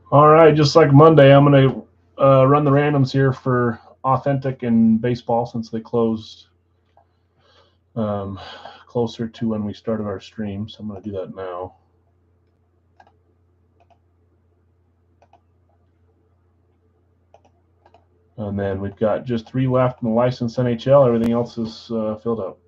All right, just like Monday, I'm going to run the randoms here for Authentic and Baseball since they closed um, closer to when we started our stream. So I'm going to do that now. And then we've got just 3 left in the licensed NHL. Everything else is filled up.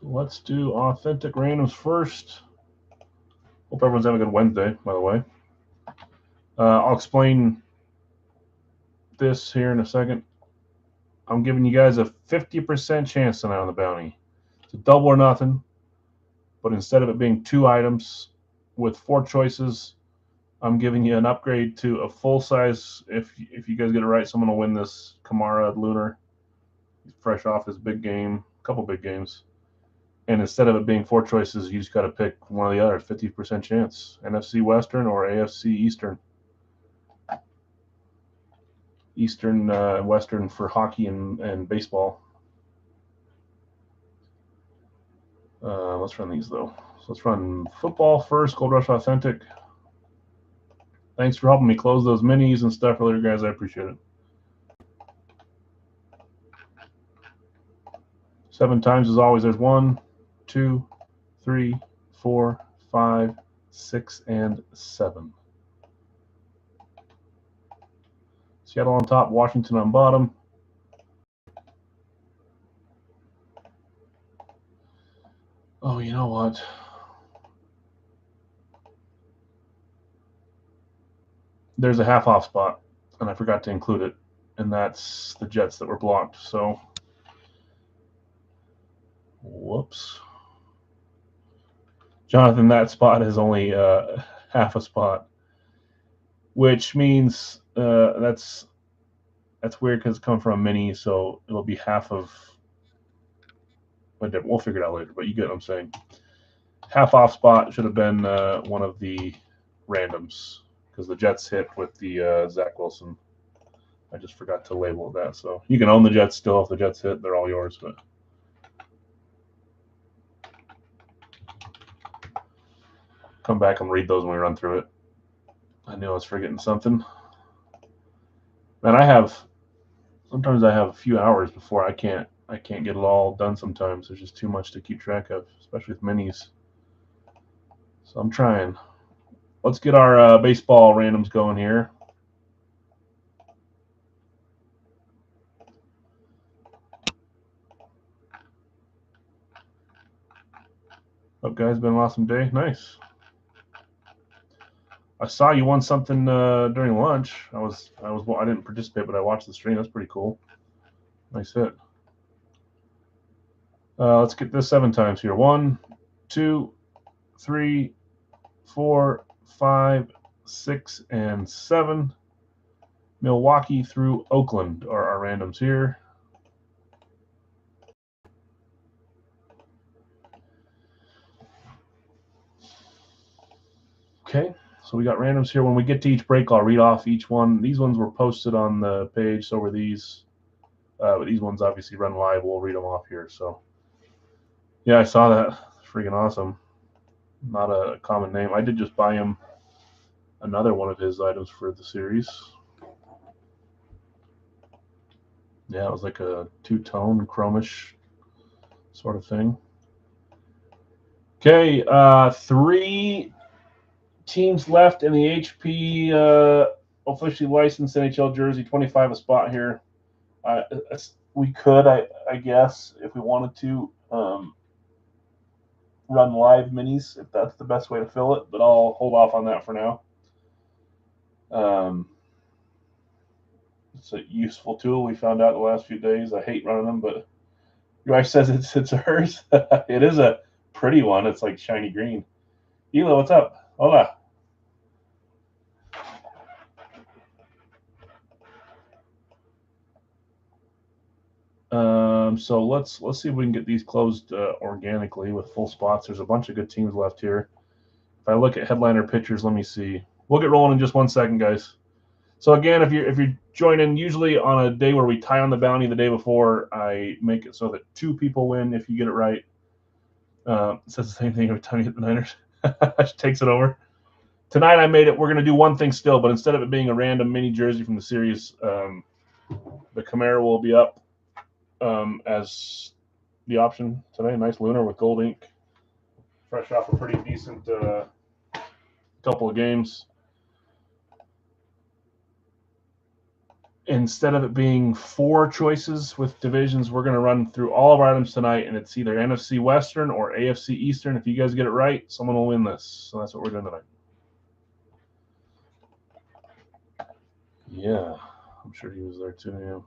So let's do Authentic randoms first. Hope everyone's having a good Wednesday, by the way. I'll explain this here in a second. I'm giving you guys a 50% chance tonight on the bounty. It's a double or nothing, but instead of it being 2 items with 4 choices, I'm giving you an upgrade to a full size. If you guys get it right, someone will win this Kamara Lunar. He's fresh off his big game, a couple big games. And instead of it being 4 choices, you just got to pick one of the others. 50% chance: NFC Western or AFC Eastern. Eastern, Western for hockey and baseball. Let's run these though. So let's run football first. Gold Rush Authentic. Thanks for helping me close those minis and stuff earlier, guys. I appreciate it. 7 times as always. There's 1, 2, 3, 4, 5, 6, and 7. Seattle on top, Washington on bottom. Oh, you know what? There's a half off spot, and I forgot to include it, and that's the Jets that were blocked. So, whoops. Jonathan, that spot is only half a spot, which means that's weird because it's coming from a mini, so it'll be half of. We'll figure it out later, but you get what I'm saying. Half off spot should have been one of the randoms because the Jets hit with the Zach Wilson. I just forgot to label that. So you can own the Jets still if the Jets hit; they're all yours. But come back and read those when we run through it. I knew I was forgetting something. Man, sometimes I have a few hours before I can't get it all done. Sometimes there's just too much to keep track of, especially with minis. So I'm trying. Let's get our baseball randoms going here. Up, guys, been an awesome day. Nice. I saw you won something during lunch. I didn't participate, but I watched the stream. That's pretty cool. Nice hit. Let's get this 7 times here. 1, 2, 3, 4, 5, 6, and 7. Milwaukee through Oakland are our randoms here. Okay, so we got randoms here. When we get to each break, I'll read off each one. These ones were posted on the page, so were these. But these ones obviously run live. We'll read them off here. So, yeah, I saw that. Freaking awesome. Not a common name. I did just buy him another one of his items for the series. Yeah, it was like a 2-tone chromish sort of thing. Okay, 3 teams left in the HP officially licensed NHL jersey. 25 a spot here. We could, I guess, if we wanted to, run live minis if that's the best way to fill it. But I'll hold off on that for now. It's a useful tool we found out the last few days. I hate running them, but your wife says it's hers. It is a pretty one. It's like shiny green. Hilo, what's up? Hola. So let's see if we can get these closed organically with full spots. There's a bunch of good teams left here. If I look at headliner pitchers, let me see. We'll get rolling in just 1 second, guys. So again, if you're joining, usually on a day where we tie on the bounty the day before, I make it so that 2 people win if you get it right. Says the same thing every time you hit the Niners. She takes it over. Tonight I made it. We're going to do one thing still, but instead of it being a random mini jersey from the series, the Camaro will be up as the option today. Nice lunar with gold ink. Fresh off a pretty decent couple of games. Instead of it being 4 choices with divisions, we're going to run through all of our items tonight, and it's either NFC Western or AFC Eastern. If you guys get it right, someone will win this. So that's what we're doing tonight. Yeah, I'm sure he was there too. Yeah.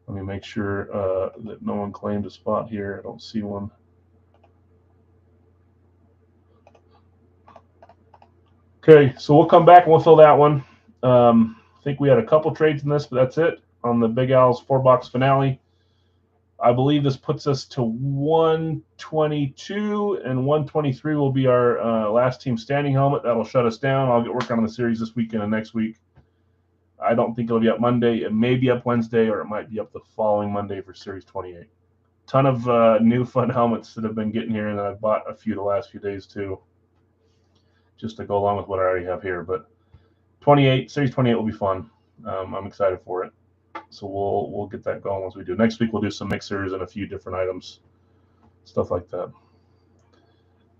Let me make sure that no one claimed a spot here. I don't see one. Okay, so we'll come back and we'll fill that one. I think we had a couple trades in this, but that's it on the Big Al's 4-box finale. I believe this puts us to 122, and 123 will be our last team standing helmet. That'll shut us down. I'll get working on the series this weekend and next week. I don't think it'll be up Monday. It may be up Wednesday, or it might be up the following Monday for Series 28. Ton of new fun helmets that have been getting here, and I've bought a few the last few days too, just to go along with what I already have here. But Series 28 will be fun. I'm excited for it. So we'll get that going once we do. Next week we'll do some mixers and a few different items, stuff like that.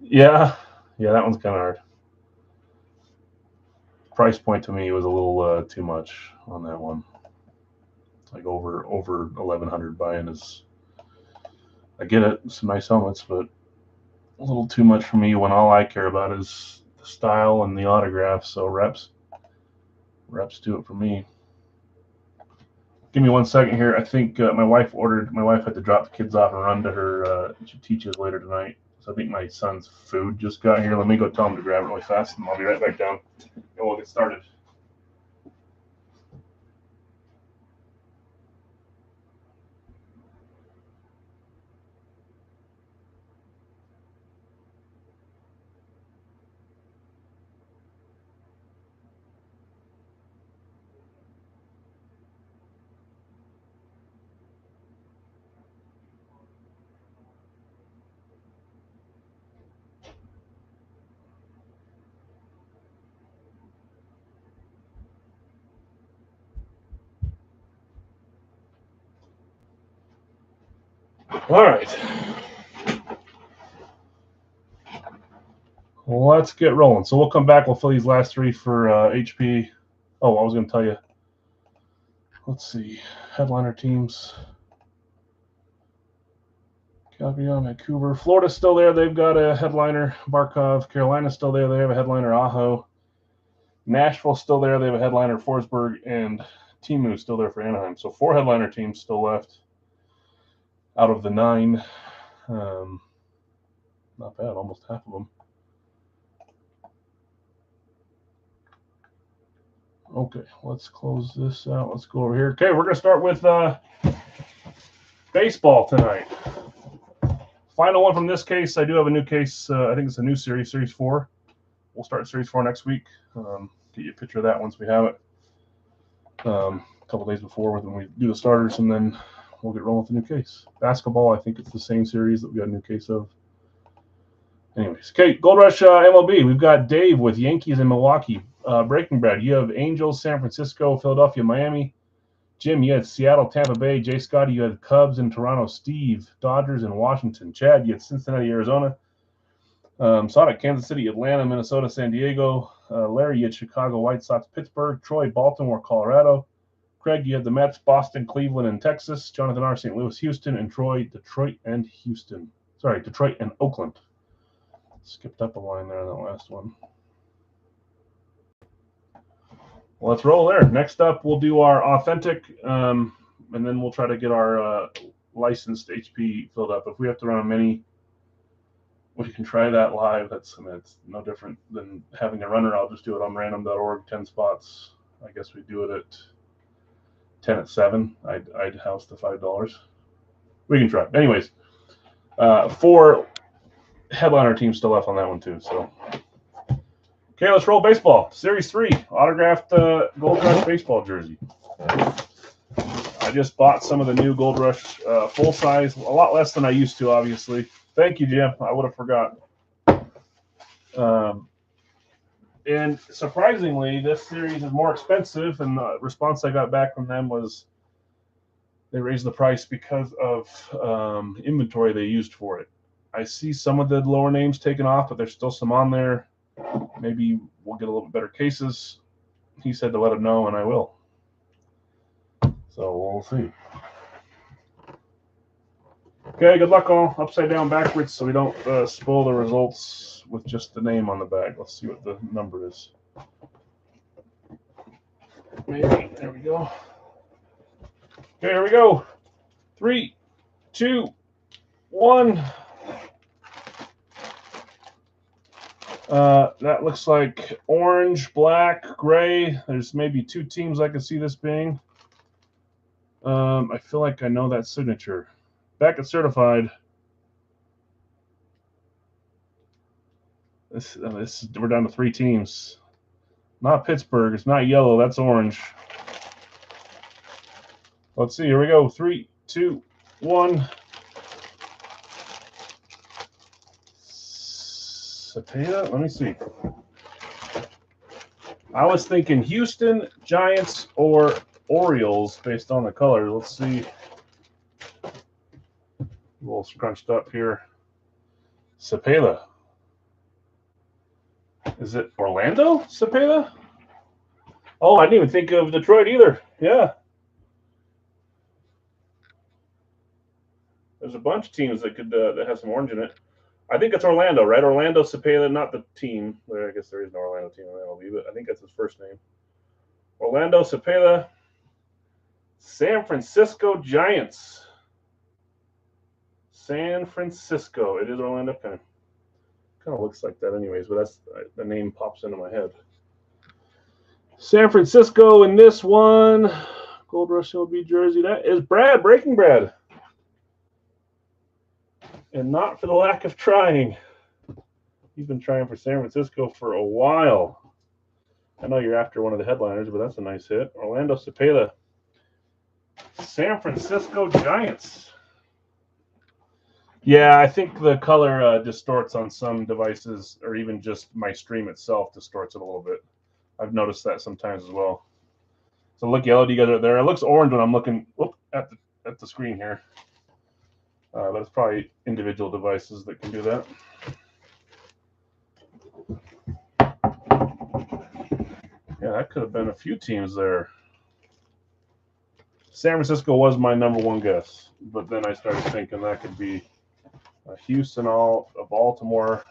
Yeah, that one's kind of hard. Price point to me was a little too much on that one. Like over 1,100 buy-in is. I get it, some nice helmets, but a little too much for me when all I care about is the style and the autograph. So reps do it for me. Give me 1 second here. I think my wife had to drop the kids off and run to her. She teaches later tonight. So I think my son's food just got here. Let me go tell him to grab it really fast, and I'll be right back down, and we'll get started. All right. Let's get rolling. So we'll come back. We'll fill these last 3 for HP. Oh, I was going to tell you. Let's see. Headliner teams. Calgary, Vancouver. Florida's still there. They've got a headliner, Barkov. Carolina's still there. They have a headliner, Aho. Nashville's still there. They have a headliner, Forsberg. And Timu's still there for Anaheim. So 4 headliner teams still left out of the 9. Not bad, almost half of them. Okay, let's close this out. Let's go over here. Okay, we're going to start with baseball tonight. Final one from this case. I do have a new case. I think it's a new series, Series 4. We'll start Series 4 next week. Get you a picture of that once we have it. A couple days before when we do the starters, and then we'll get rolling with the new case. Basketball, I think it's the same series that we got a new case of. Anyways, okay, Gold Rush MLB. We've got Dave with Yankees in Milwaukee. Breaking Bread, you have Angels, San Francisco, Philadelphia, Miami. Jim, you had Seattle, Tampa Bay. Jay Scotty, you had Cubs in Toronto. Steve, Dodgers in Washington. Chad, you had Cincinnati, Arizona. Sonic, Kansas City, Atlanta, Minnesota, San Diego. Larry, you had Chicago, White Sox, Pittsburgh. Troy, Baltimore, Colorado. Craig, you had the Mets, Boston, Cleveland, and Texas. Jonathan R., St. Louis, Houston, and Troy, Detroit, and Houston. Sorry, Detroit and Oakland. Skipped up a line there on that last one. Well, let's roll there. Next up, we'll do our authentic, and then we'll try to get our licensed HP filled up. If we have to run a mini, we can try that live. It's no different than having a runner. I'll just do it on random.org, 10 spots. I guess we do it at 10 at 7. I'd house the $5. We can try. Anyways, 4 headliner teams still left on that one too. So, okay, let's roll baseball. Series 3, autographed Gold Rush baseball jersey. I just bought some of the new Gold Rush full size, a lot less than I used to, obviously. Thank you, Jim. I would have forgot. And surprisingly, this series is more expensive, and the response I got back from them was they raised the price because of inventory they used for it. I see some of the lower names taken off, but there's still some on there. Maybe we'll get a little bit better cases. He said to let him know, and I will. So we'll see. Okay, good luck all. Upside down, backwards, so we don't spoil the results with just the name on the bag. Let's see what the number is. Maybe. There we go. Okay, here we go. 3, 2, 1. That looks like orange, black, gray. There's maybe 2 teams I could see this being. I feel like I know that signature. Back at certified. We're down to 3 teams. Not Pittsburgh. It's not yellow. That's orange. Let's see. Here we go. 3, 2, 1. Cepeda? Let me see. I was thinking Houston, Giants, or Orioles based on the colors. Let's see. A little scrunched up here. Cepeda. Is it Orlando Cepeda? Oh, I didn't even think of Detroit either. Yeah. There's a bunch of teams that could that have some orange in it. I think it's Orlando, right? Orlando Cepeda, not the team. Well, I guess there is no Orlando team in MLB, but I think that's his first name. Orlando Cepeda. San Francisco Giants. San Francisco. It is Orlando. Kind of looks like that anyways, but that's the name pops into my head. San Francisco in this one. Gold Rush MLB jersey. That is Brad, Breaking Brad. And not for the lack of trying. He's been trying for San Francisco for a while. I know you're after one of the headliners, but that's a nice hit. Orlando Cepeda. San Francisco Giants. Yeah, I think the color distorts on some devices, or even just my stream itself distorts it a little bit. I've noticed that sometimes as well. So look yellow to you guys right there. It looks orange when I'm looking at the screen here. But it's probably individual devices that can do that. Yeah, that could have been a few teams there. San Francisco was my number 1 guess, but then I started thinking that could be Houston, Baltimore.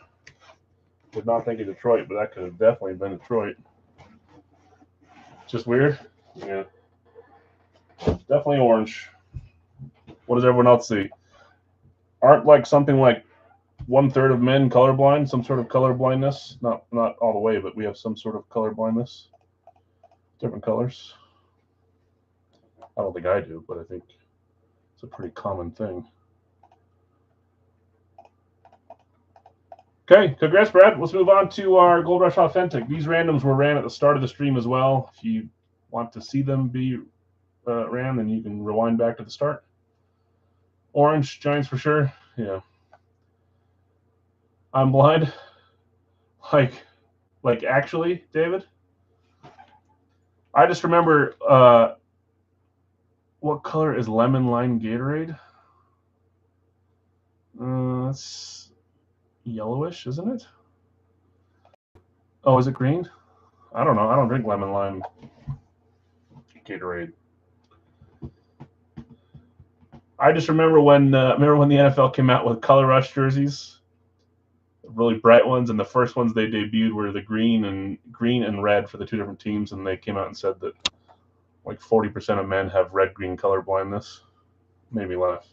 Did not think of Detroit, but that could have definitely been Detroit. Just weird. Yeah. Definitely orange. What does everyone else see? Aren't like something like 1/3 of men colorblind? Some sort of color blindness? Not all the way, but we have some sort of color blindness. Different colors. I don't think I do, but I think it's a pretty common thing. Okay, congrats, Brad. Let's move on to our Gold Rush Authentic. These randoms were ran at the start of the stream as well. If you want to see them be ran, then you can rewind back to the start. Orange, Giants for sure. Yeah. I'm blind. Like actually, David? I just remember what color is Lemon Lime Gatorade? It's yellowish, isn't it? Oh, is it green? I don't know. I don't drink Lemon Lime Gatorade. I just remember when the NFL came out with Color Rush jerseys, really bright ones, and the first ones they debuted were the green and red for the 2 different teams, and they came out and said that like 40% of men have red-green color blindness. Made me laugh.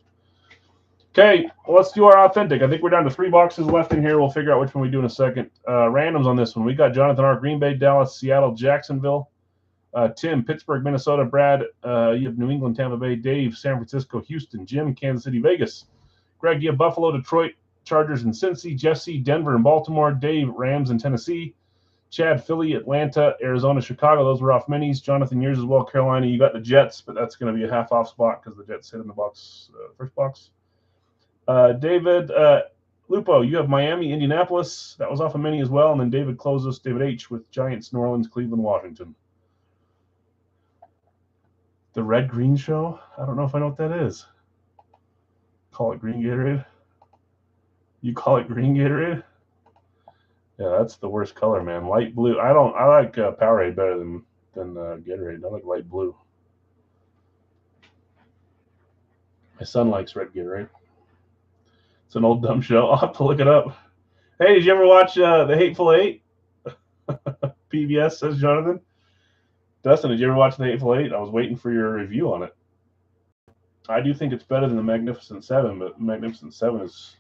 Okay, well, let's do our authentic. I think we're down to 3 boxes left in here. We'll figure out which one we do in a second. Randoms on this one. We got Jonathan R. Green Bay, Dallas, Seattle, Jacksonville. Tim, Pittsburgh, Minnesota. Brad, you have New England, Tampa Bay. Dave, San Francisco, Houston. Jim, Kansas City, Vegas. Greg, you have Buffalo, Detroit, Chargers, and Cincy. Jesse, Denver, and Baltimore. Dave, Rams, and Tennessee. Chad, Philly, Atlanta, Arizona, Chicago. Those were off minis. Jonathan, yours as well. Carolina, you got the Jets, but that's going to be a half-off spot because the Jets hit in the box, first box. David, Lupo, you have Miami, Indianapolis. That was off of mini as well. And then David closes, David H. with Giants, New Orleans, Cleveland, Washington. The Red Green Show? I don't know if I know what that is. Call it Green Gatorade? You call it Green Gatorade? Yeah, that's the worst color, man. Light blue. I like Powerade better than Gatorade. I like light blue. My son likes red Gatorade. It's an old dumb show. I'll have to look it up. Hey, did you ever watch The Hateful Eight? PBS, says Jonathan. Dustin, did you ever watch The Hateful Eight? I was waiting for your review on it. I do think it's better than The Magnificent Seven, but Magnificent Seven is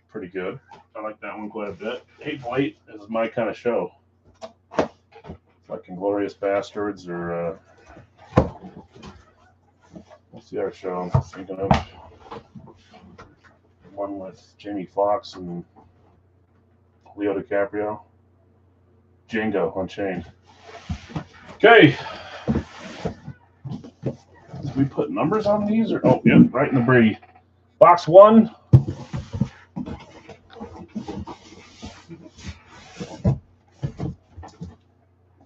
pretty good. I like that one quite a bit. The Hateful Eight is my kind of show. Like Inglourious Bastards or what's the other show I'm thinking of? One with Jamie Foxx and Leo DiCaprio. Django Unchained. Okay. Did we put numbers on these? Or oh, yeah, right in the Brady. Box 1.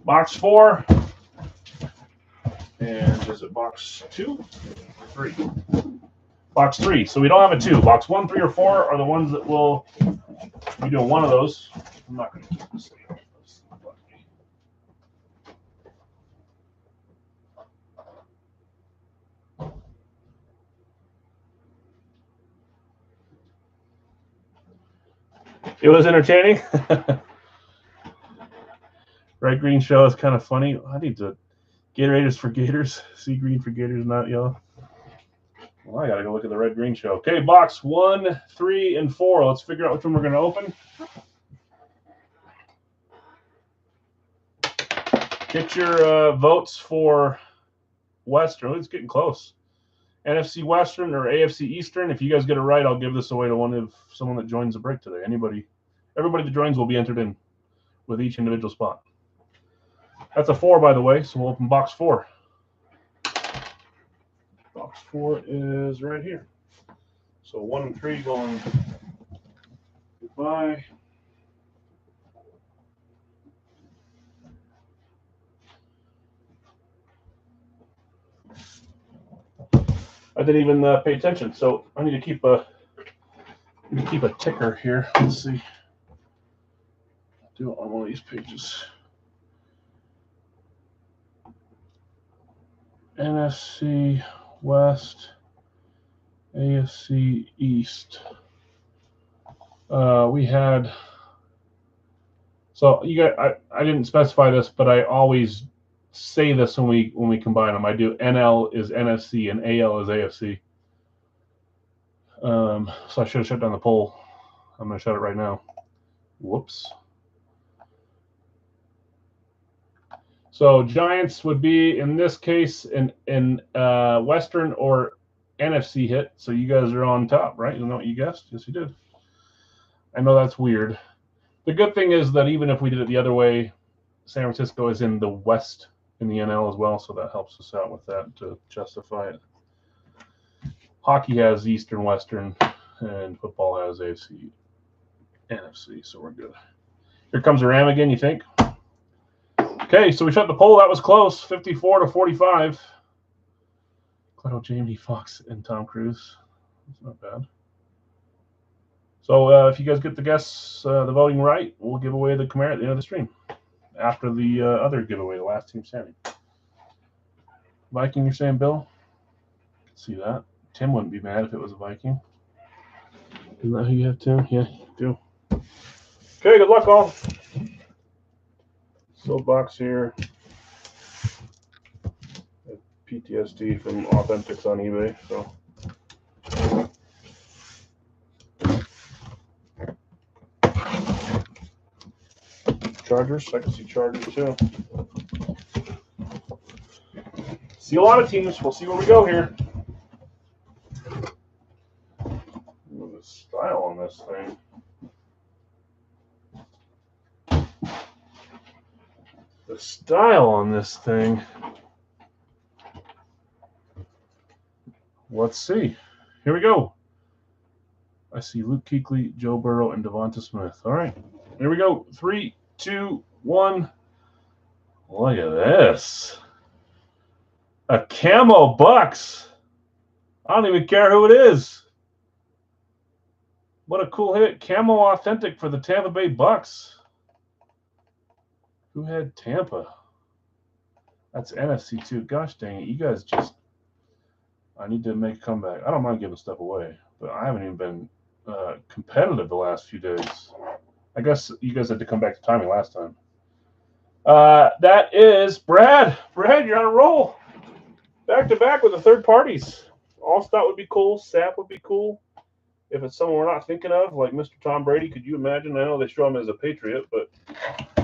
Box 4. And is it box 2 or 3? Box 3. So we don't have a 2. Box 1, 3, or 4 are the ones that will be doing one of those. I'm not going to keep this thing. It was entertaining. Red Green Show is kind of funny. I need to. Gatorade is for Gators. Sea green for Gators, not yellow. Well, I got to go look at the Red Green Show. Okay, box 1, 3, and 4. Let's figure out which one we're going to open. Get your votes for Western. It's getting close. NFC Western or AFC Eastern. If you guys get it right, I'll give this away to someone that joins the break today. Everybody that joins will be entered in with each individual spot. That's a 4, by the way, so we'll open box 4. Box 4 is right here. So 1 and 3 going goodbye. I didn't even pay attention, so I need to keep a ticker here. Let's see. Do it on one of these pages. NFC West, AFC East. We had. So you got. I didn't specify this, but I always say this when we combine them. I do NL is NFC and AL is AFC. So I should have shut down the poll. I'm going to shut it right now. Whoops. So Giants would be, in this case, in Western or NFC hit. So you guys are on top, right? You know what you guessed? Yes, you did. I know that's weird. The good thing is that even if we did it the other way, San Francisco is in the West in the NL as well, so that helps us out with that to justify it. Hockey has Eastern, Western, and football has AFC, NFC, so we're good. Here comes a Ram again, you think? Okay, so we shut the poll. That was close, 54-45. Cleo, Jamie Foxx, and Tom Cruise. That's not bad. So if you guys get the voting right, we'll give away the Camaro at the end of the stream. After the other giveaway, the last team standing. Viking, you're saying, Bill? I can see that. Tim wouldn't be mad if it was a Viking. Isn't that who you have, Tim? Yeah, you do. Okay, good luck, all. Soapbox here. PTSD from Authentics on eBay. So. Chargers. I can see Chargers too. See a lot of teams. We'll see where we go here. The style on this thing. The style on this thing. Let's see. Here we go. I see Luke Kuechly, Joe Burrow, and Devonta Smith. All right, here we go. 3, 2, 1. Look at this. A camo Bucks. I don't even care who it is. What a cool hit. Camo authentic for the Tampa Bay Bucks. Who had Tampa? That's NFC too. Gosh dang it. You guys just... I need to make a comeback. I don't mind giving stuff away, but I haven't even been competitive the last few days. I guess you guys had to come back to timing last time. That is Brad. Brad, you're on a roll. Back to back with the third parties. All-Star would be cool. Sap would be cool. If it's someone we're not thinking of, like Mr. Tom Brady, could you imagine? I know they show him as a Patriot, but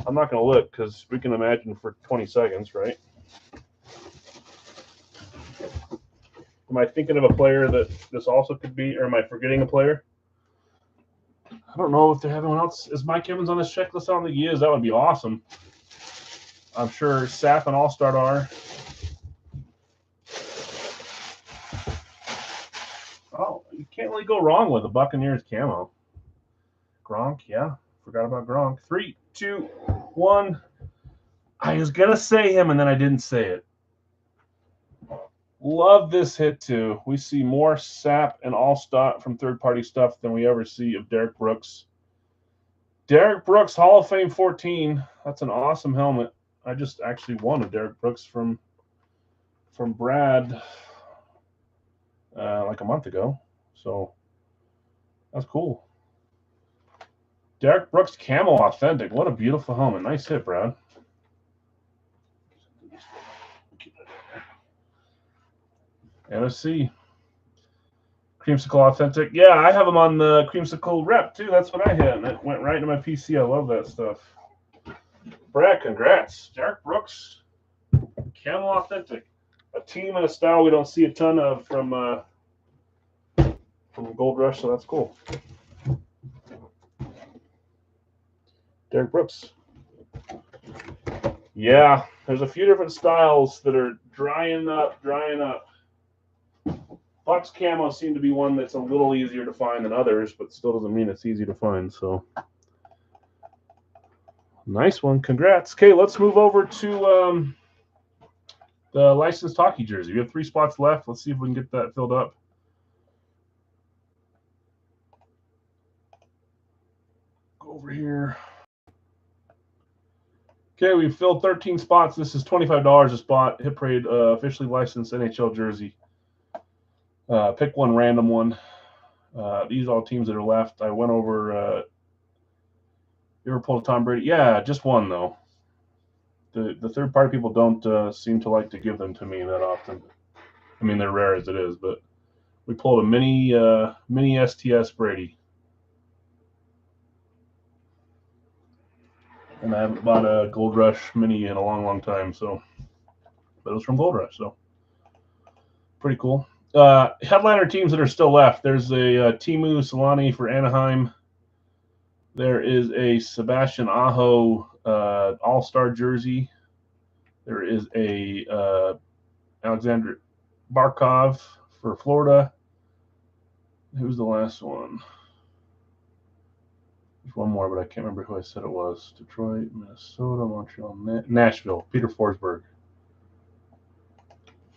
I'm not going to look because we can imagine for 20 seconds, right? Am I thinking of a player that this also could be, or am I forgetting a player? I don't know if they have anyone else. Is Mike Evans on this checklist? I don't think he is. That would be awesome. I'm sure Sap and All-Star are. Oh, you can't really go wrong with a Buccaneers camo. Gronk, yeah. Forgot about Gronk. 3, 2, 1. I was going to say him, and then I didn't say it. Love this hit, too. We see more Sap and All-Star from third-party stuff than we ever see of Derek Brooks. Derek Brooks, Hall of Fame 14. That's an awesome helmet. I just actually won a Derek Brooks from Brad like a month ago. So that's cool. Derek Brooks camo authentic. What a beautiful helmet. Nice hit, Brad. NFC. Creamsicle authentic. Yeah, I have them on the Creamsicle rep too. That's what I hit, and it went right into my PC. I love that stuff. Brad, congrats. Derek Brooks, camo authentic. A team and a style we don't see a ton of from Gold Rush, so that's cool. Derek Brooks. Yeah, there's a few different styles that are drying up. Bucks camo seem to be one that's a little easier to find than others, but still doesn't mean it's easy to find. So nice one. Congrats. Okay, let's move over to the licensed hockey jersey. We have 3 spots left. Let's see if we can get that filled up. Go over here. Okay, we've filled 13 spots. This is $25 a spot. Hit Parade officially licensed NHL jersey. Pick one random one. These are all teams that are left. I went over. You ever pulled Tom Brady? Yeah, just one though. The third party people don't seem to like to give them to me that often. I mean, they're rare as it is, but we pulled a mini STS Brady. And I haven't bought a Gold Rush mini in a long time, so, but it was from Gold Rush, so pretty cool. Headliner teams that are still left. There's a Timu Solani for Anaheim. There is a Sebastian Aho All-Star jersey. There is a Alexander Barkov for Florida. Who's the last one? There's one more, but I can't remember who I said it was. Detroit, Minnesota, Montreal, Nashville. Peter Forsberg.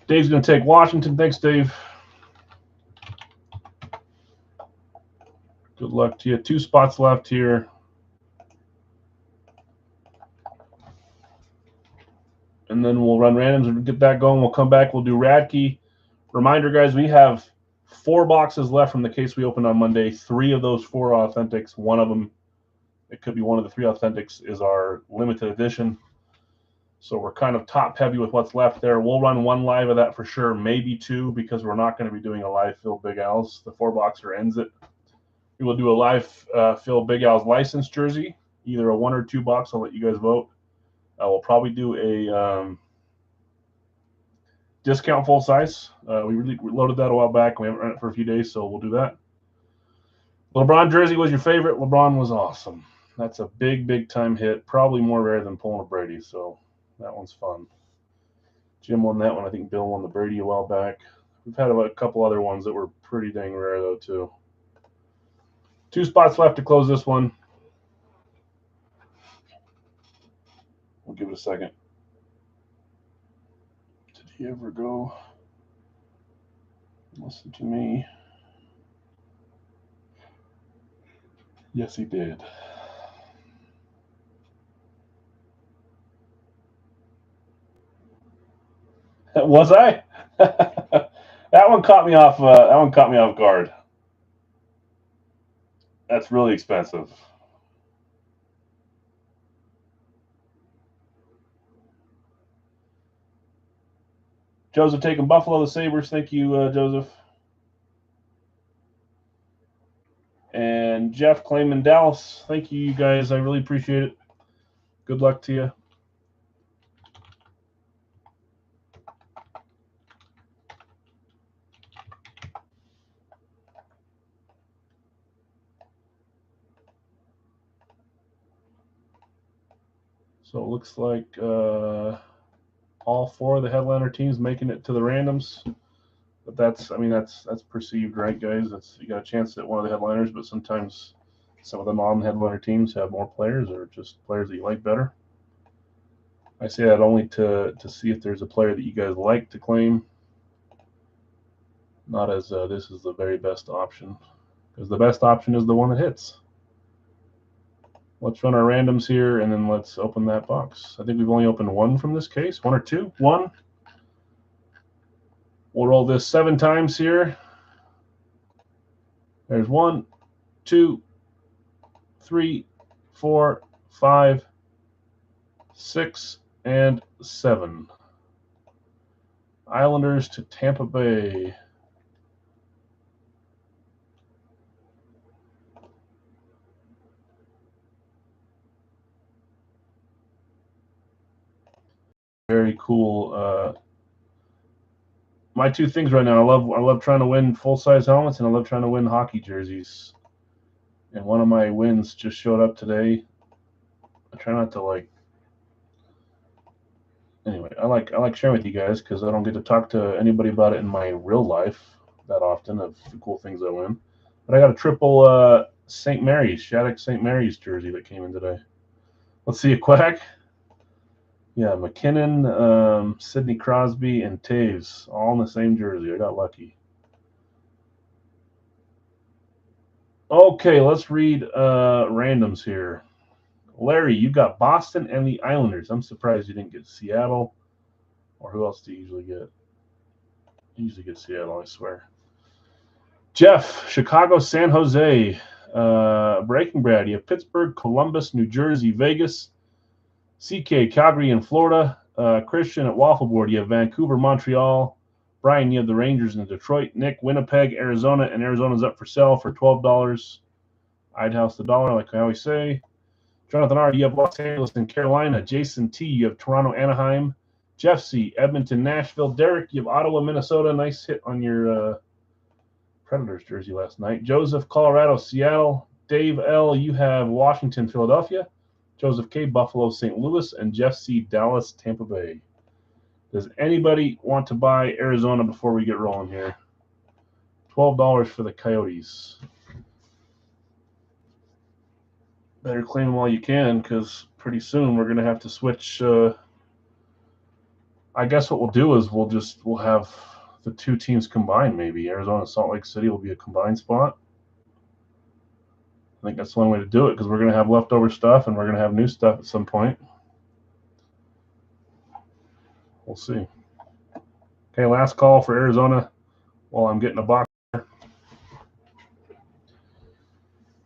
Dave's going to take Washington. Thanks, Dave. Good luck to you. 2 spots left here. And then we'll run randoms and get that going. We'll come back. We'll do Radke. Reminder, guys, we have 4 boxes left from the case we opened on Monday. 3 of those 4 authentics. One of them, it could be one of the 3 authentics, is our limited edition. So we're kind of top heavy with what's left there. We'll run 1 live of that for sure, maybe 2, because we're not going to be doing a live fill Big Al's. The 4-boxer ends it. We will do a live fill Big Al's licensed jersey, either a 1 or 2 box. I'll let you guys vote. We'll probably do a discount full size. We loaded that a while back. We haven't run it for a few days, so we'll do that. LeBron jersey was your favorite. LeBron was awesome. That's a big time hit. Probably more rare than pulling a Brady, so that one's fun. Jim won that one. I think Bill won the Brady a while back. We've had a couple other ones that were pretty dang rare, though, too. 2 spots left to close this one. We'll give it a second. Did he ever go? Listen to me. Yes, he did. Was I? That one caught me off. That one caught me off guard. That's really expensive. Joseph taking Buffalo the Sabres. Thank you, Joseph. And Jeff claiming Dallas. Thank you, you guys. I really appreciate it. Good luck to you. So it looks like all 4 of the headliner teams making it to the randoms. But that's perceived, right, guys? You got a chance at one of the headliners, but sometimes some of the non-headliner teams have more players or just players that you like better. I say that only to see if there's a player that you guys like to claim, not as this is the very best option, because the best option is the one that hits. Let's run our randoms here, and then let's open that box. I think we've only opened 1 from this case. 1 or 2? 1. We'll roll this 7 times here. There's 1, 2, 3, 4, 5, 6, and 7. Islanders to Tampa Bay. Very cool. My 2 things right now. I love trying to win full-size helmets, and I love trying to win hockey jerseys. And one of my wins just showed up today. I try not to Anyway, I like sharing with you guys because I don't get to talk to anybody about it in my real life that often of the cool things I win. But I got a triple St. Mary's, Shattuck St. Mary's jersey that came in today. Let's see a Quack. Yeah, McKinnon, Sidney Crosby, and Taves all in the same jersey. I got lucky. Okay, let's read randoms here. Larry, you got Boston and the Islanders. I'm surprised you didn't get Seattle. Or who else do you usually get? You usually get Seattle, I swear. Jeff, Chicago, San Jose. Breaking Brad, you have Pittsburgh, Columbus, New Jersey, Vegas. CK, Calgary and Florida. Christian at Waffleboard, you have Vancouver, Montreal. Brian, you have the Rangers in Detroit. Nick, Winnipeg, Arizona, and Arizona's up for sale for $12. I'd house the dollar, like I always say. Jonathan R., you have Los Angeles and Carolina. Jason T., you have Toronto, Anaheim. Jeff C., Edmonton, Nashville. Derek, you have Ottawa, Minnesota. Nice hit on your Predators jersey last night. Joseph, Colorado, Seattle. Dave L., you have Washington, Philadelphia. Joseph K., Buffalo, St. Louis. And Jeff C., Dallas, Tampa Bay. Does anybody want to buy Arizona before we get rolling here? $12 for the Coyotes. Better claim them while you can, because pretty soon we're going to have to switch. I guess what we'll do is we'll have the 2 teams combined. Maybe Arizona and Salt Lake City will be a combined spot. I think that's one way to do it, because we're going to have leftover stuff and we're going to have new stuff at some point. We'll see. Okay, last call for Arizona while I'm getting a box.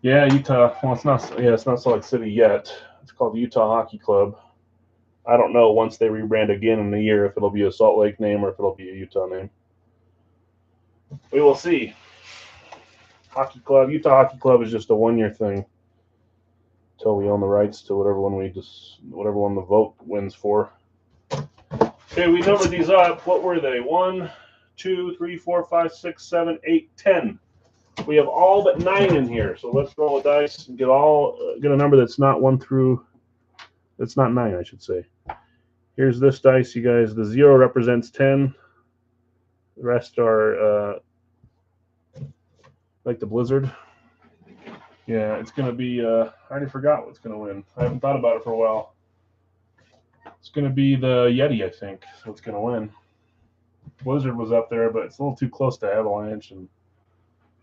Yeah, Utah. Well, it's not Salt Lake City yet. It's called the Utah Hockey Club. I don't know once they rebrand again in a year if it'll be a Salt Lake name or if it'll be a Utah name. We will see. Hockey Club, Utah Hockey Club is just a 1-year thing until we own the rights to whatever one the vote wins for. Okay, we numbered these up. What were they? 1, 2, 3, 4, 5, 6, 7, 8, 10. We have all but 9 in here, so let's roll a dice and get a number that's not 1 through. That's not 9, I should say. Here's this dice, you guys. The 0 represents 10. The rest are like the Blizzard. Yeah, it's going to be, I already forgot what's going to win. I haven't thought about it for a while. It's going to be the Yeti, I think. So it's going to win. Blizzard was up there, but it's a little too close to Avalanche. And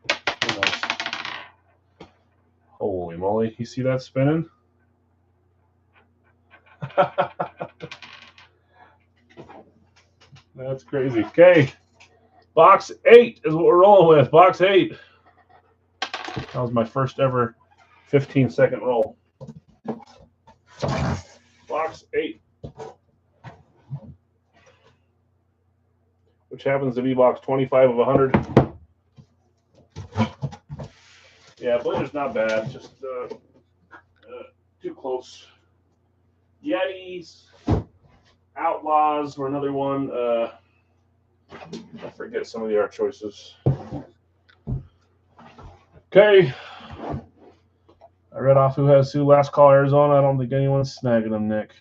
who knows? Holy moly. You see that spinning? That's crazy. Okay. Box 8 is what we're rolling with. Box 8. That was my first ever 15-second roll. Box 8. Which happens to be box 25 of 100. Yeah, Blizzard's not bad. Just too close. Yetis. Outlaws were another one. I forget some of the art choices. Okay. I read off who has who. Last call, Arizona. I don't think anyone's snagging them, Nick.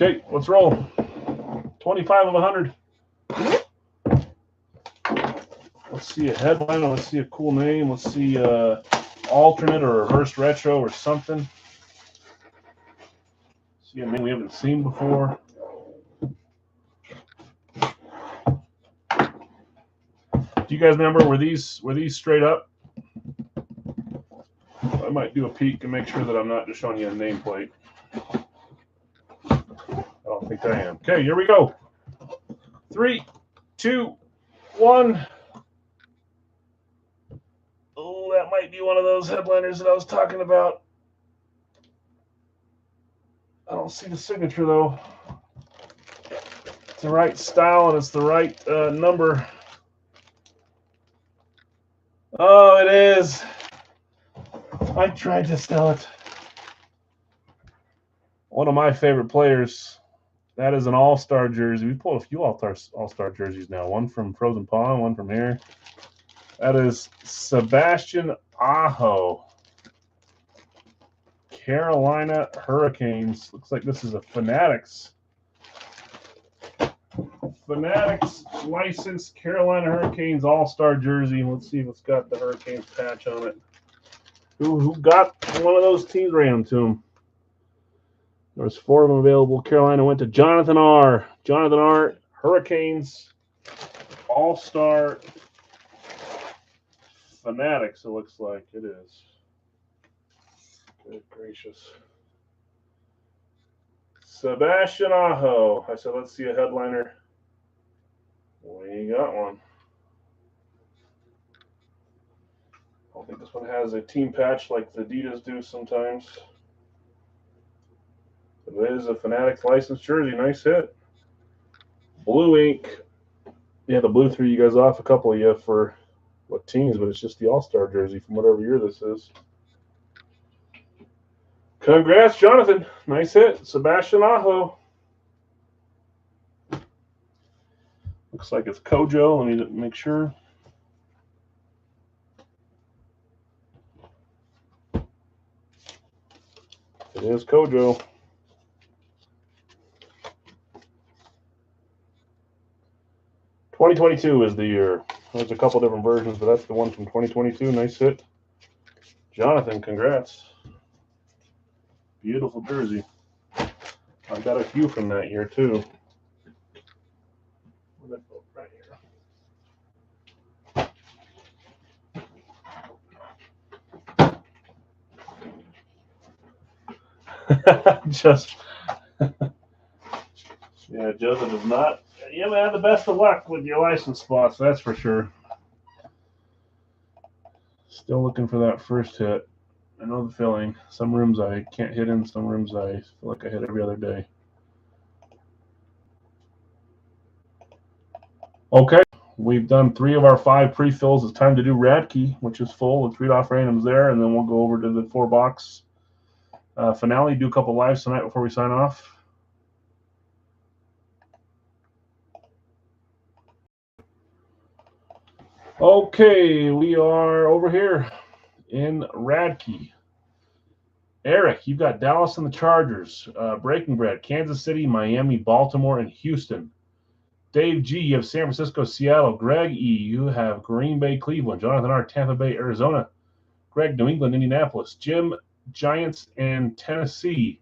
Okay, let's roll. 25 of 100. Let's see a headline. Let's see a cool name. Let's see alternate or reverse retro or something. See a name we haven't seen before. Do you guys remember, were these straight up? I might do a peek and make sure that I'm not just showing you a nameplate. I don't think I am. Okay, here we go. 3, 2, 1. Oh, that might be one of those headliners that I was talking about. I don't see the signature, though. It's the right style and it's the right number. Oh, it is. I tried to sell it. One of my favorite players. That is an all-star jersey. We pulled a few all-star jerseys now. One from Frozen Pond, one from here. That is Sebastian Aho. Carolina Hurricanes. Looks like this is a Fanatics. Fanatics licensed Carolina Hurricanes all-star jersey. Let's see if it's got the Hurricanes patch on it. Who got one of those teams ran to them? There was 4 of them available. Carolina went to Jonathan R. Jonathan R. Hurricanes all-star Fanatics, it looks like it is. Good gracious. Sebastian Aho. I said, let's see a headliner. We got one. I don't think this one has a team patch like the Adidas do sometimes. It is a Fanatics licensed jersey. Nice hit. Blue ink. Yeah, the blue threw you guys off, a couple of you, for what teams, but it's just the all-star jersey from whatever year this is. Congrats, Jonathan. Nice hit. Sebastian Aho. Looks like it's Kojo. Let me make sure. It is Kojo. '22 is the year. There's a couple different versions, but that's the one from 2022. Nice hit. Jonathan, congrats. Beautiful jersey. I got a few from that year, too. Right here. Just, yeah, Joseph is not. You haven't had the best of luck with your license spots, that's for sure. Still looking for that first hit. I know the feeling. Some rooms I can't hit in, some rooms I feel like I hit every other day. Okay, we've done 3 of our 5 pre-fills. It's time to do Radkey, which is full with read-off randoms there, and then we'll go over to the 4-box finale. Do a couple lives tonight before we sign off. Okay, we are over here in Radkey. Eric, you've got Dallas and the Chargers, Breaking Bread, Kansas City, Miami, Baltimore, and Houston. Dave G, you have San Francisco, Seattle. Greg E, you have Green Bay, Cleveland. Jonathan R, Tampa Bay, Arizona. Greg, New England, Indianapolis. Jim, Giants, and Tennessee.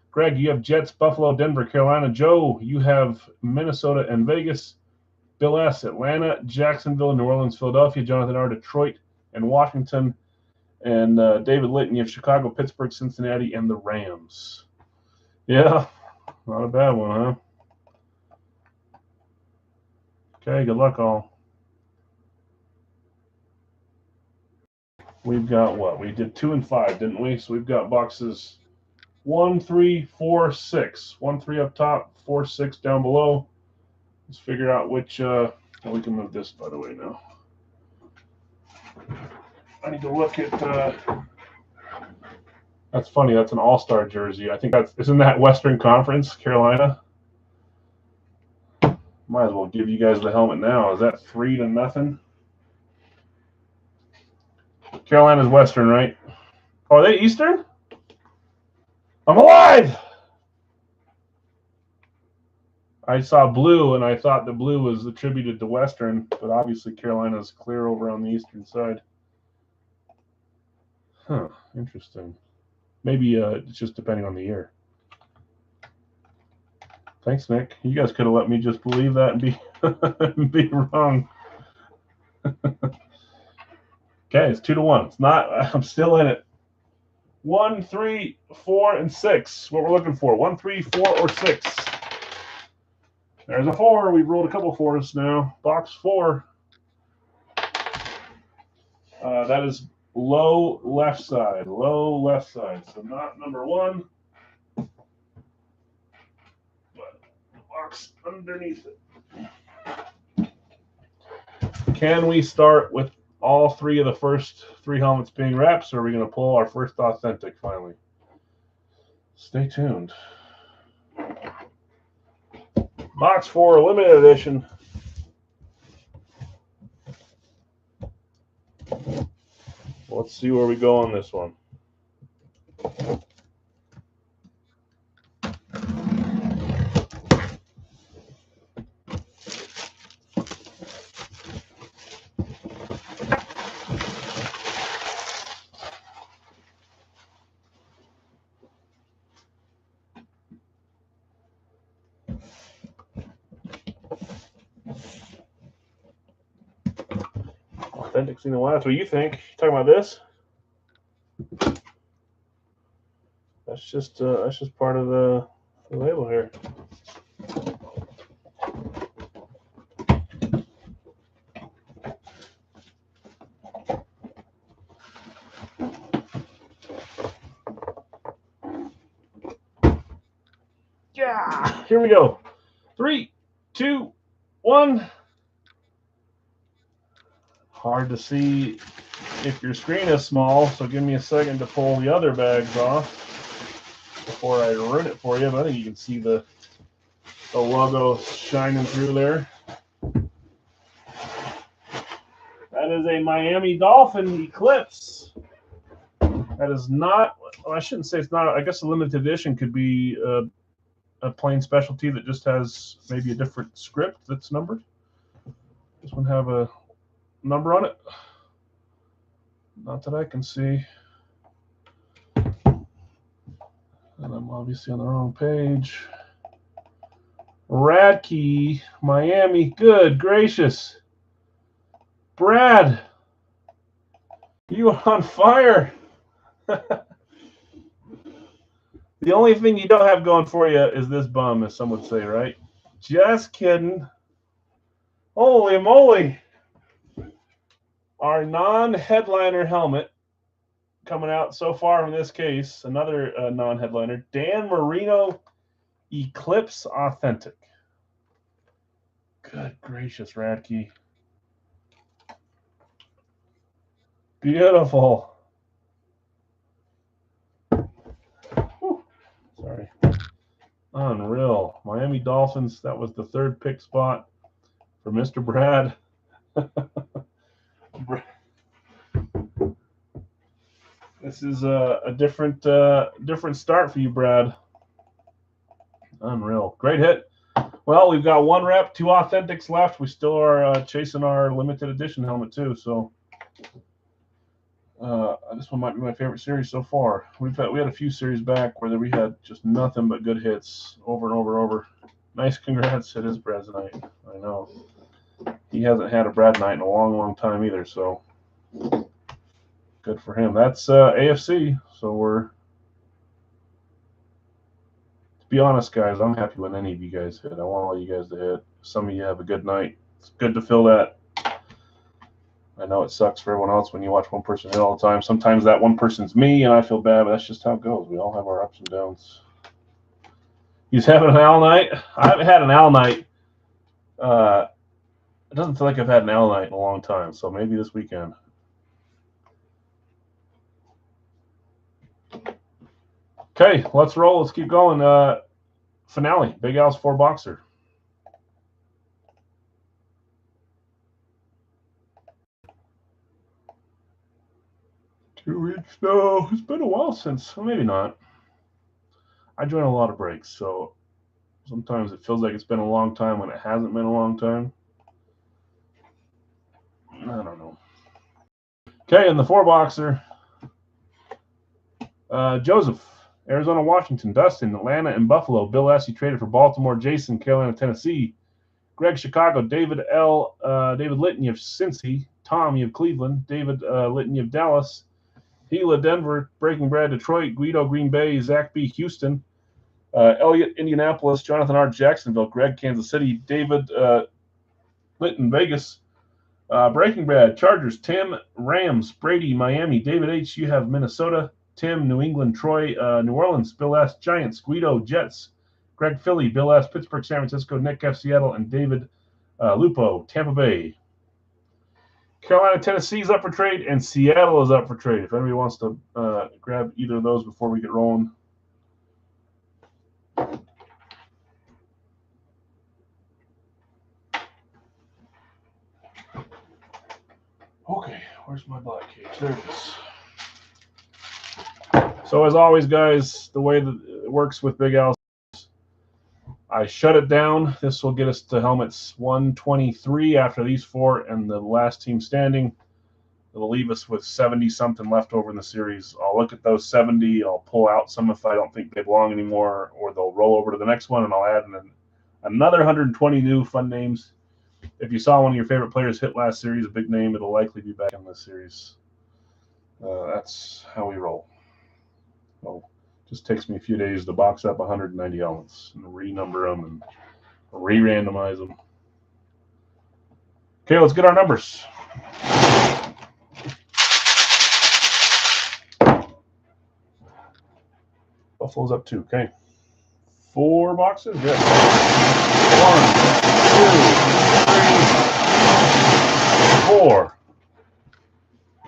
Greg, you have Jets, Buffalo, Denver, Carolina. Joe, you have Minnesota and Vegas. Bill S, Atlanta, Jacksonville, New Orleans, Philadelphia. Jonathan R, Detroit, and Washington. And David Litton, you have Chicago, Pittsburgh, Cincinnati, and the Rams. Yeah, not a bad one, huh? Okay, good luck, all. We've got what? We did 2 and 5, didn't we? So we've got boxes 1, 3, 4, 6. 1, 3 up top, 4, 6 down below. Let's figure out which. We can move this, by the way, now. I need to look at. That's funny. That's an All-Star jersey. I think isn't that Western Conference, Carolina? Might as well give you guys the helmet now. Is that 3-0? Carolina's Western, right? Oh, are they Eastern? I'm alive! I saw blue, and I thought the blue was attributed to Western, but obviously Carolina's clear over on the Eastern side. Huh, interesting. Maybe it's just depending on the year. Thanks, Nick. You guys could have let me just believe that and be, and be wrong. Okay, it's 2-1. It's not. I'm still in it. 1, 3, 4, and 6. What we're looking for. 1, 3, 4, or 6. There's a 4. We've rolled a couple 4s now. Box 4. That is low left side. Low left side. So not number 1. But the box underneath it. Can we start with all 3 of the first 3 helmets being wraps, or are we going to pull our first authentic finally? Stay tuned. Box 4, limited edition. Let's see where we go on this one. Authentic seen in a while. That's what you think. Talking about this? That's just part of the label here. Yeah, here we go. 3, 2, 1. Hard to see if your screen is small, so give me a second to pull the other bags off before I ruin it for you. But I think you can see the logo shining through there. That is a Miami Dolphin Eclipse. That is not, well, I shouldn't say it's not, I guess a limited edition could be a plain specialty that just has maybe a different script that's numbered. This one have a number on it? Not that I can see. And I'm obviously on the wrong page. Radke, Miami. Good gracious. Brad, you are on fire. The only thing you don't have going for you is this bum, as some would say, right? Just kidding. Holy moly. Our non-headliner helmet coming out so far from this case, another non-headliner, Dan Marino Eclipse Authentic. Good gracious, Radke. Beautiful. Whew. Sorry. Unreal. Miami Dolphins, that was the 3rd pick spot for Mr. Brad. This is a different start for you, Brad. Unreal. Great hit. Well, we've got one rep, 2 authentics left. We still are chasing our limited edition helmet too. So this one might be my favorite series so far. We had a few series back where we had just nothing but good hits over and over and over. Nice congrats. It is Brad's night. I know. He hasn't had a Brad night in a long, long time either. So good for him. That's AFC. So we're. To be honest, guys, I'm happy when any of you guys hit. I want all you guys to hit. Some of you have a good night. It's good to fill that. I know it sucks for everyone else when you watch one person hit all the time. Sometimes that one person's me, and I feel bad, but that's just how it goes. We all have our ups and downs. He's having an owl night. I haven't had an owl night. It doesn't feel like I've had an owl night in a long time, so maybe this weekend. Okay, let's roll. Let's keep going. Finale, Big Al's 4-boxer. No, it's been a while since. Well, maybe not. I join a lot of breaks, so sometimes it feels like it's been a long time when it hasn't been a long time. I don't know. Okay, in the 4-boxer, Joseph, Arizona, Washington, Dustin, Atlanta, and Buffalo. Bill S. You traded for Baltimore. Jason, Carolina, Tennessee. Greg, Chicago. David L. David Litton, you have Cincy. Tom, you have Cleveland. David Litton, you have Dallas. Gila, Denver. Breaking Brad, Detroit. Guido, Green Bay. Zach B., Houston. Elliot, Indianapolis. Jonathan R., Jacksonville. Greg, Kansas City. David Litton, Vegas. Breaking Brad, Chargers. Tim, Rams. Brady, Miami. David H., you have Minnesota. Tim, New England. Troy, New Orleans. Bill S., Giants. Guido, Jets. Greg, Philly. Bill S., Pittsburgh, San Francisco. Nick F., Seattle. And David Lupo, Tampa Bay. Carolina, Tennessee is up for trade, and Seattle is up for trade. If anybody wants to grab either of those before we get rolling. Okay, where's my black cage? There it is. So as always, guys, the way that it works with Big Al, I shut it down. This will get us to helmets 123 after these 4 and the last team standing. It'll leave us with 70-something left over in the series. I'll look at those 70. I'll pull out some if I don't think they belong anymore, or they'll roll over to the next one, and I'll add another 120 new fun names. If you saw one of your favorite players hit last series, a big name, it'll likely be back in this series. That's how we roll. Well, just takes me a few days to box up 190 helmets and renumber them and re-randomize them. Okay, let's get our numbers. Buffalo's up 2. Okay. 4 boxes? Yes. 1, 2, 3, 4.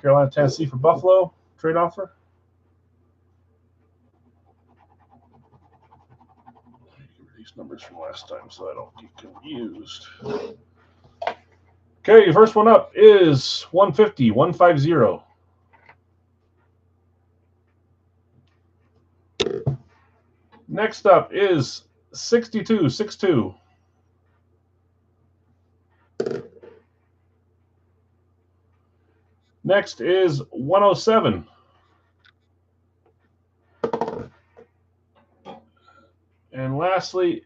Carolina, Tennessee for Buffalo. Trade offer. These numbers from last time so I don't get confused. Okay, first one up is 150, 150. Next up is 62, 62. Next is 107. And lastly,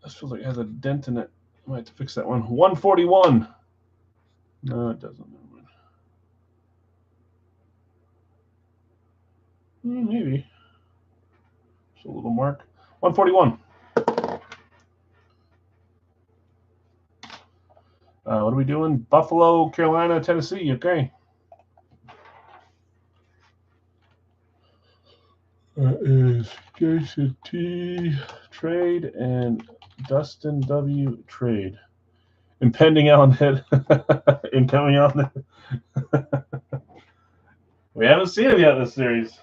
this feels like it has a dent in it. I might have to fix that one. 141. No, it doesn't. Maybe. Just a little mark. 141. What are we doing? Buffalo, Carolina, Tennessee. Okay. That is Jason T. trade and Dustin W. trade. Impending Allen hit. Incoming Allen. We haven't seen him yet in this series.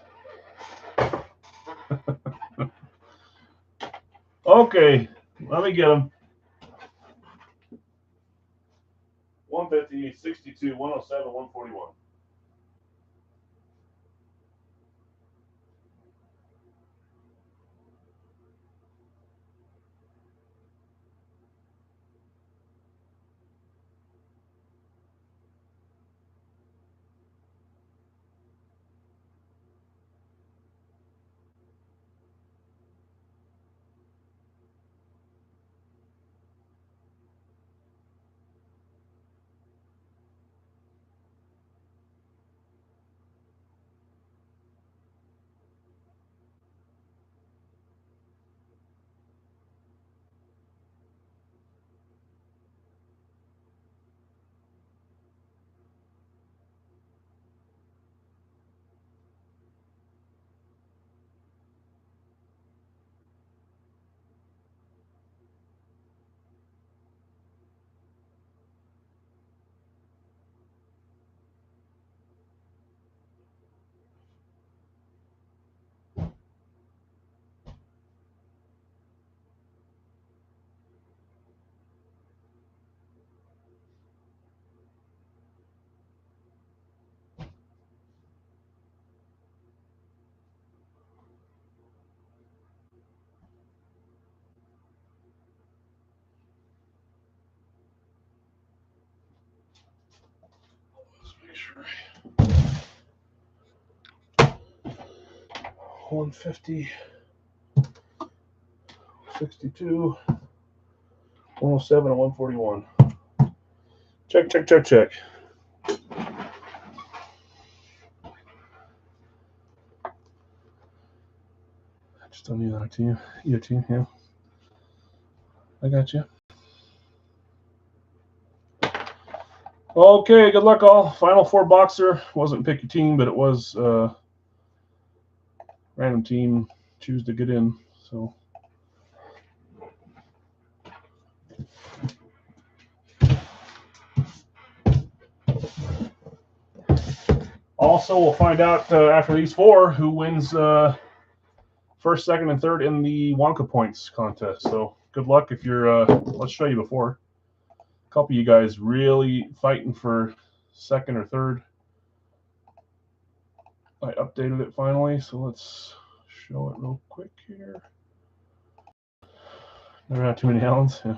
Okay, let me get him. 150, 62, 107, 141. 150, 62, 107, and 141. Check, check, check, check. I just don't need that to you. You too, yeah. I got you. Okay, good luck all. Final four boxer. Wasn't pick your team, but it was random team. Choose to get in. So. Also, we'll find out after these four who wins first, second, and third in the Wonka points contest. So good luck if you're. Let's show you before. A couple of you guys really fighting for second or third. I updated it finally, so let's show it real quick here. Never had too many Allens. Yeah.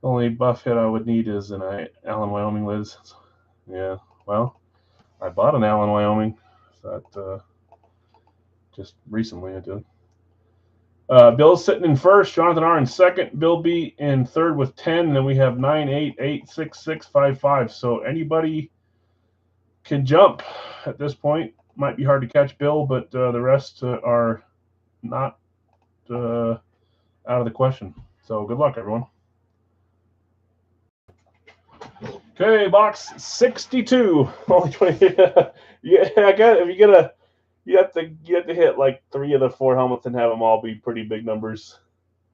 The only buff hit I would need is an Allen Wyoming Liz. Yeah, well, I bought an Allen Wyoming. That just recently I did. Bill's sitting in first. Jonathan R in second. Bill B in third with 10. And then we have 9, 8, 8, 6, 6, 5, 5. So anybody can jump at this point. Might be hard to catch Bill, but the rest are not out of the question. So good luck, everyone. Okay, box 62. Only 20. Yeah, I got it. If you have to hit like 3 of the 4 helmets and have them all be pretty big numbers.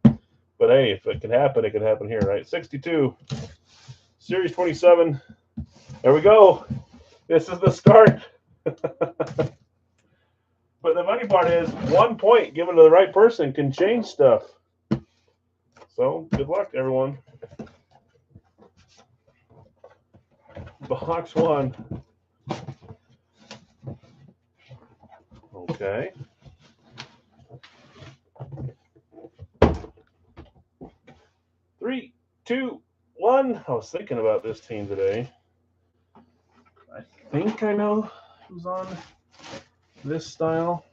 But hey, if it can happen, it can happen here, right? 62, Series 27. There we go. This is the start. But the funny part is 1 point given to the right person can change stuff. So good luck, everyone. Box 1. Okay. Three, 2, 1. I was thinking about this team today. I think I know who's on this style.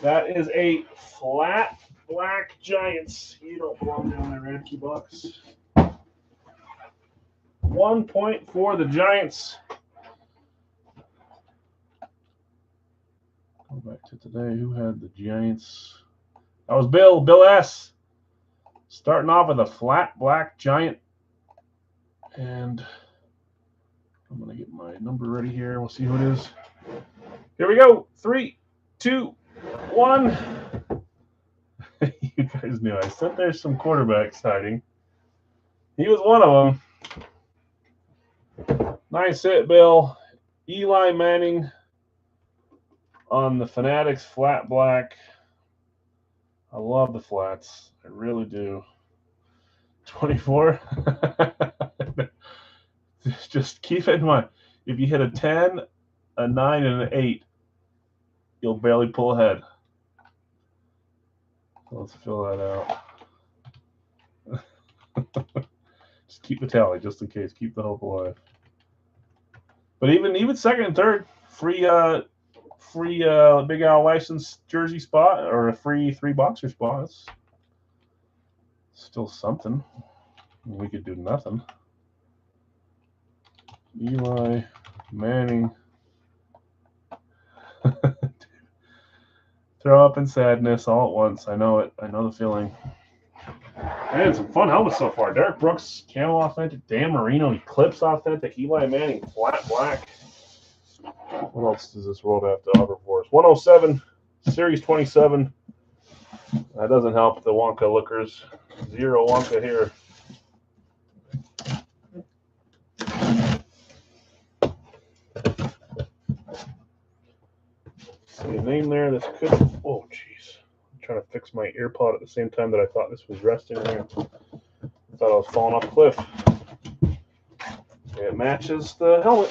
That is a flat black Giants. You don't belong down there, Radke box. 1 point for the Giants. Go back to today. Who had the Giants? That was Bill. Bill S. Starting off with a flat black Giant. And I'm going to get my number ready here. We'll see who it is. Here we go. 3, 2, 1. You guys knew I said there's some quarterbacks hiding. He was one of them. Nice hit, Bill. Eli Manning on the Fanatics flat black. I love the flats. I really do. 24. Just keep it in mind. If you hit a 10, a 9, and an 8, you'll barely pull ahead. Let's fill that out. Just keep the tally, just in case. Keep the hope alive. But even second and third, free Big Al license jersey spot or a free 3 boxer spot. It's still something. We could do nothing. Eli Manning. Throw up in sadness all at once. I know it. I know the feeling. Man, some fun helmets so far. Derek Brooks, Camo Authentic. Dan Marino, Eclipse Authentic. Eli Manning, flat black. What else does this world have to offer for us? 107, Series 27. That doesn't help the Wonka lookers. 0 Wonka here. See a name there. This could. Oh, jeez. I'm trying to fix my ear pod at the same time that I thought this was resting there. I thought I was falling off a cliff. It matches the helmet.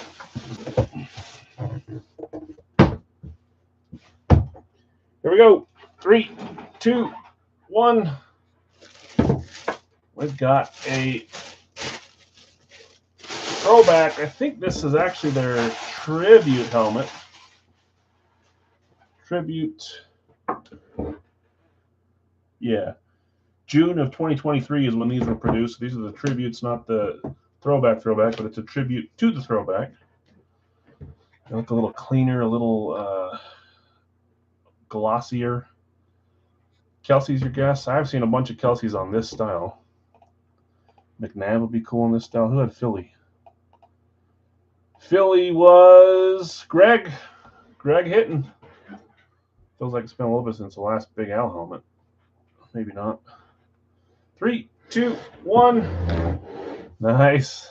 Here we go. 3, 2, 1. We've got a throwback. I think this is actually their tribute helmet. Tribute. Yeah. June of 2023 is when these were produced. These are the tributes, not the throwback, but it's a tribute to the throwback. They look a little cleaner, a little glossier. Kelsey's your guess? I've seen a bunch of Kelsey's on this style. McNabb would be cool in this style. Who had Philly? Philly was Greg. Greg Hitton. Feels like it's been a little bit since the last Big Al helmet. Maybe not. 3, 2, 1. Nice.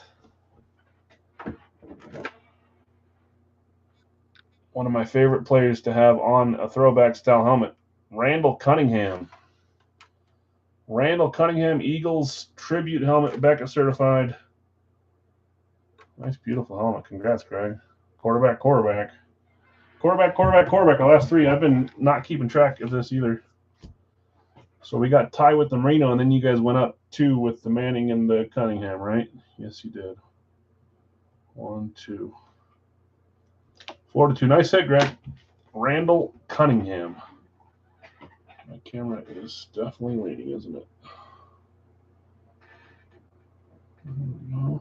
One of my favorite players to have on a throwback style helmet, Randall Cunningham. Randall Cunningham, Eagles tribute helmet, Beckett certified. Nice, beautiful helmet. Congrats, Greg. Quarterback. The last 3. I've been not keeping track of this either. So we got Ty with the Marino, and then you guys went up 2 with the Manning and the Cunningham, right? Yes, you did. 1, 2. 4-2. Nice hit, Greg. Randall Cunningham. My camera is definitely waiting, isn't it? There we go.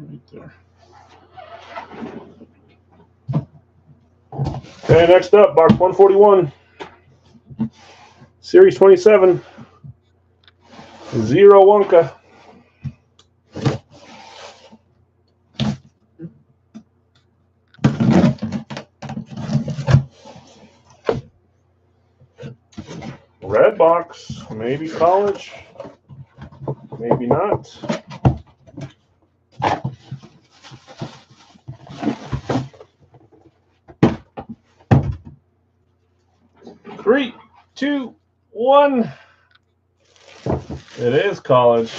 Right there. Okay, next up, box 141. Series 27. Zero Wonka. Red box, maybe college, maybe not. Three, 2, 1. It is college.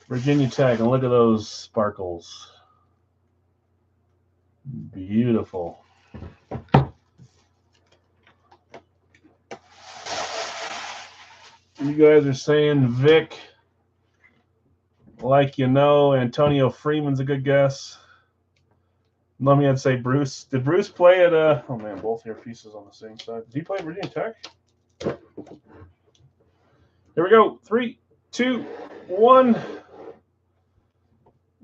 Virginia Tech, and look at those sparkles. Beautiful. You guys are saying Vic, like you know, Antonio Freeman's a good guess. Let me say Bruce. Did Bruce play at oh man, both your pieces on the same side. Did he play at Virginia Tech? Here we go. 3, 2, 1.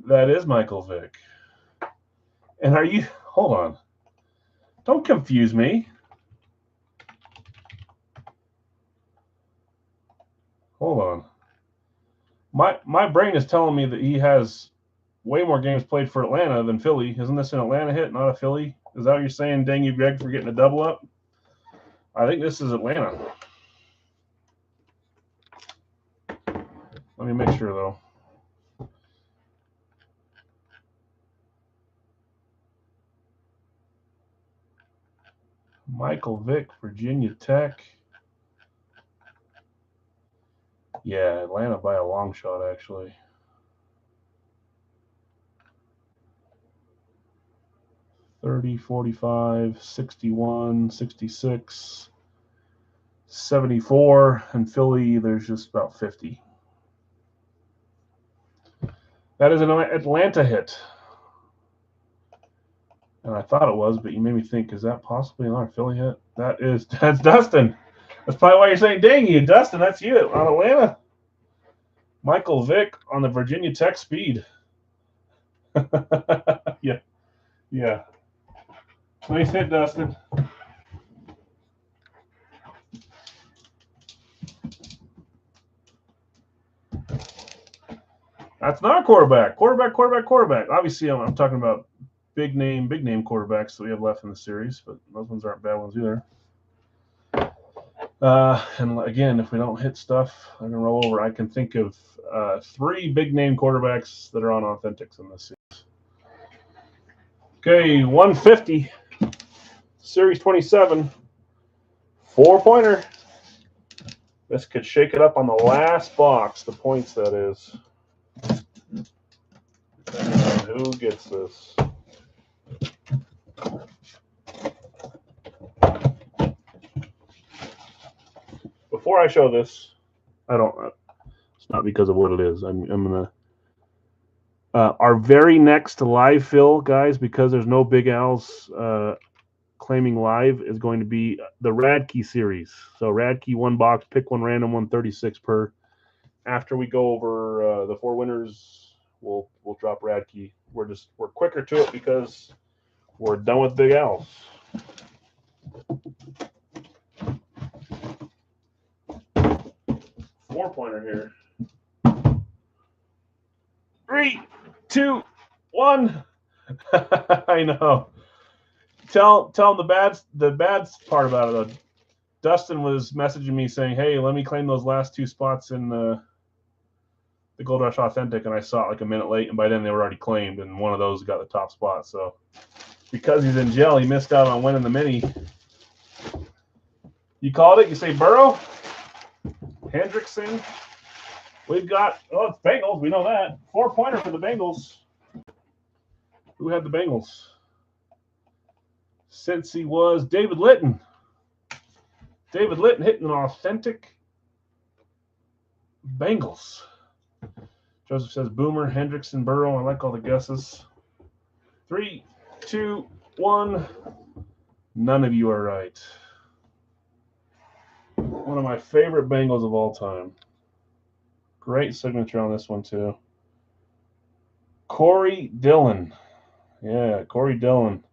That is Michael Vick. And are you, hold on. Don't confuse me. Hold on. My brain is telling me that he has way more games played for Atlanta than Philly. Isn't this an Atlanta hit, not a Philly? Is that what you're saying, dang you, Greg, for getting a double up? I think this is Atlanta. Let me make sure, though. Michael Vick, Virginia Tech. Yeah, Atlanta by a long shot, actually. $30, $45, $61, $66, $74, and Philly, there's just about $50. That is an Atlanta hit. And I thought it was, but you made me think, is that possibly another Philly hit? That's Dustin. That's probably why you're saying, dang you, Dustin, that's you on Atlanta. Michael Vick on the Virginia Tech speed. Yeah. Nice hit, Dustin. That's not a quarterback. Quarterback. Obviously, I'm talking about big name quarterbacks that we have left in the series, but those ones aren't bad ones either. And again, if we don't hit stuff, I'm gonna roll over. I can think of 3 big name quarterbacks that are on Authentics in this series. Okay, 150, Series 27, 4-pointer. This could shake it up on the last box. The points, that is. And who gets this? Before I show this, I don't. It's not because of what it is. I'm gonna. Our very next live fill, guys, because there's no Big Al's claiming live, is going to be the Radke series. So Radke 1 box, pick one random, 136 per. After we go over the 4 winners, we'll drop Radke. We're quicker to it because we're done with Big Al's. Four-pointer here. 3, 2, 1. I know. Tell them the bad part about it though. Dustin was messaging me saying, "Hey, let me claim those last 2 spots in the Gold Rush Authentic," and I saw it like a minute late, and by then they were already claimed, and one of those got the top spot. So because he's in jail, he missed out on winning the mini. You called it. You say Burrow, Hendrickson. We've got it's Bengals. We know that 4-pointer for the Bengals. Who had the Bengals? Since he was David Litton. David Litton hitting an authentic Bengals. Joseph says Boomer, Hendrickson, Burrow. I like all the guesses. 3, 2, 1. None of you are right. One of my favorite Bengals of all time. Great signature on this one, too. Corey Dillon. Yeah, Corey Dillon.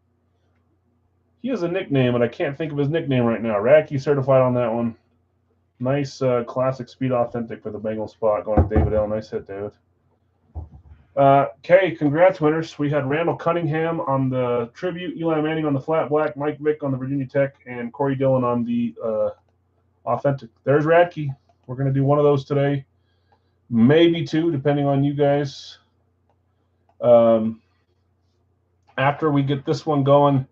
He has a nickname, but I can't think of his nickname right now. Radke certified on that one. Nice classic speed authentic for the Bengals spot going to David L. Nice hit, David. Okay, congrats, winners. We had Randall Cunningham on the Tribute, Eli Manning on the Flat Black, Mike Vick on the Virginia Tech, and Corey Dillon on the authentic. There's Radke. We're going to do one of those today. Maybe 2, depending on you guys. After we get this one going,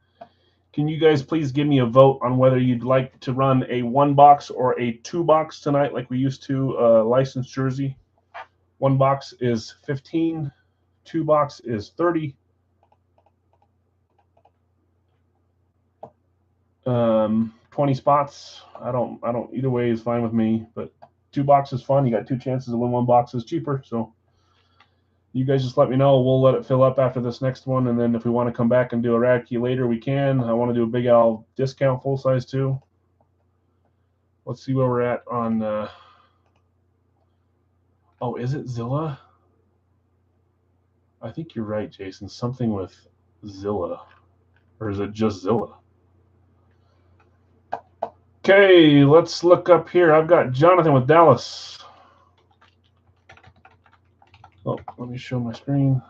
can you guys please give me a vote on whether you'd like to run a 1 box or a 2 box tonight like we used to licensed jersey? 1 box is 15, 2 box is 30. 20 spots. I don't either way is fine with me, but 2 boxes fun. You got 2 chances to win. 1 box is cheaper. So you guys just let me know. We'll let it fill up after this next one, and then if we want to come back and do a Radke later, we can. I want to do a Big Al discount full size too. Let's see where we're at on. Oh, is it Zilla? I think you're right, Jason. Something with Zilla, or is it just Zilla? Okay, let's look up here. I've got Jonathan with Dallas. Oh, let me show my screen.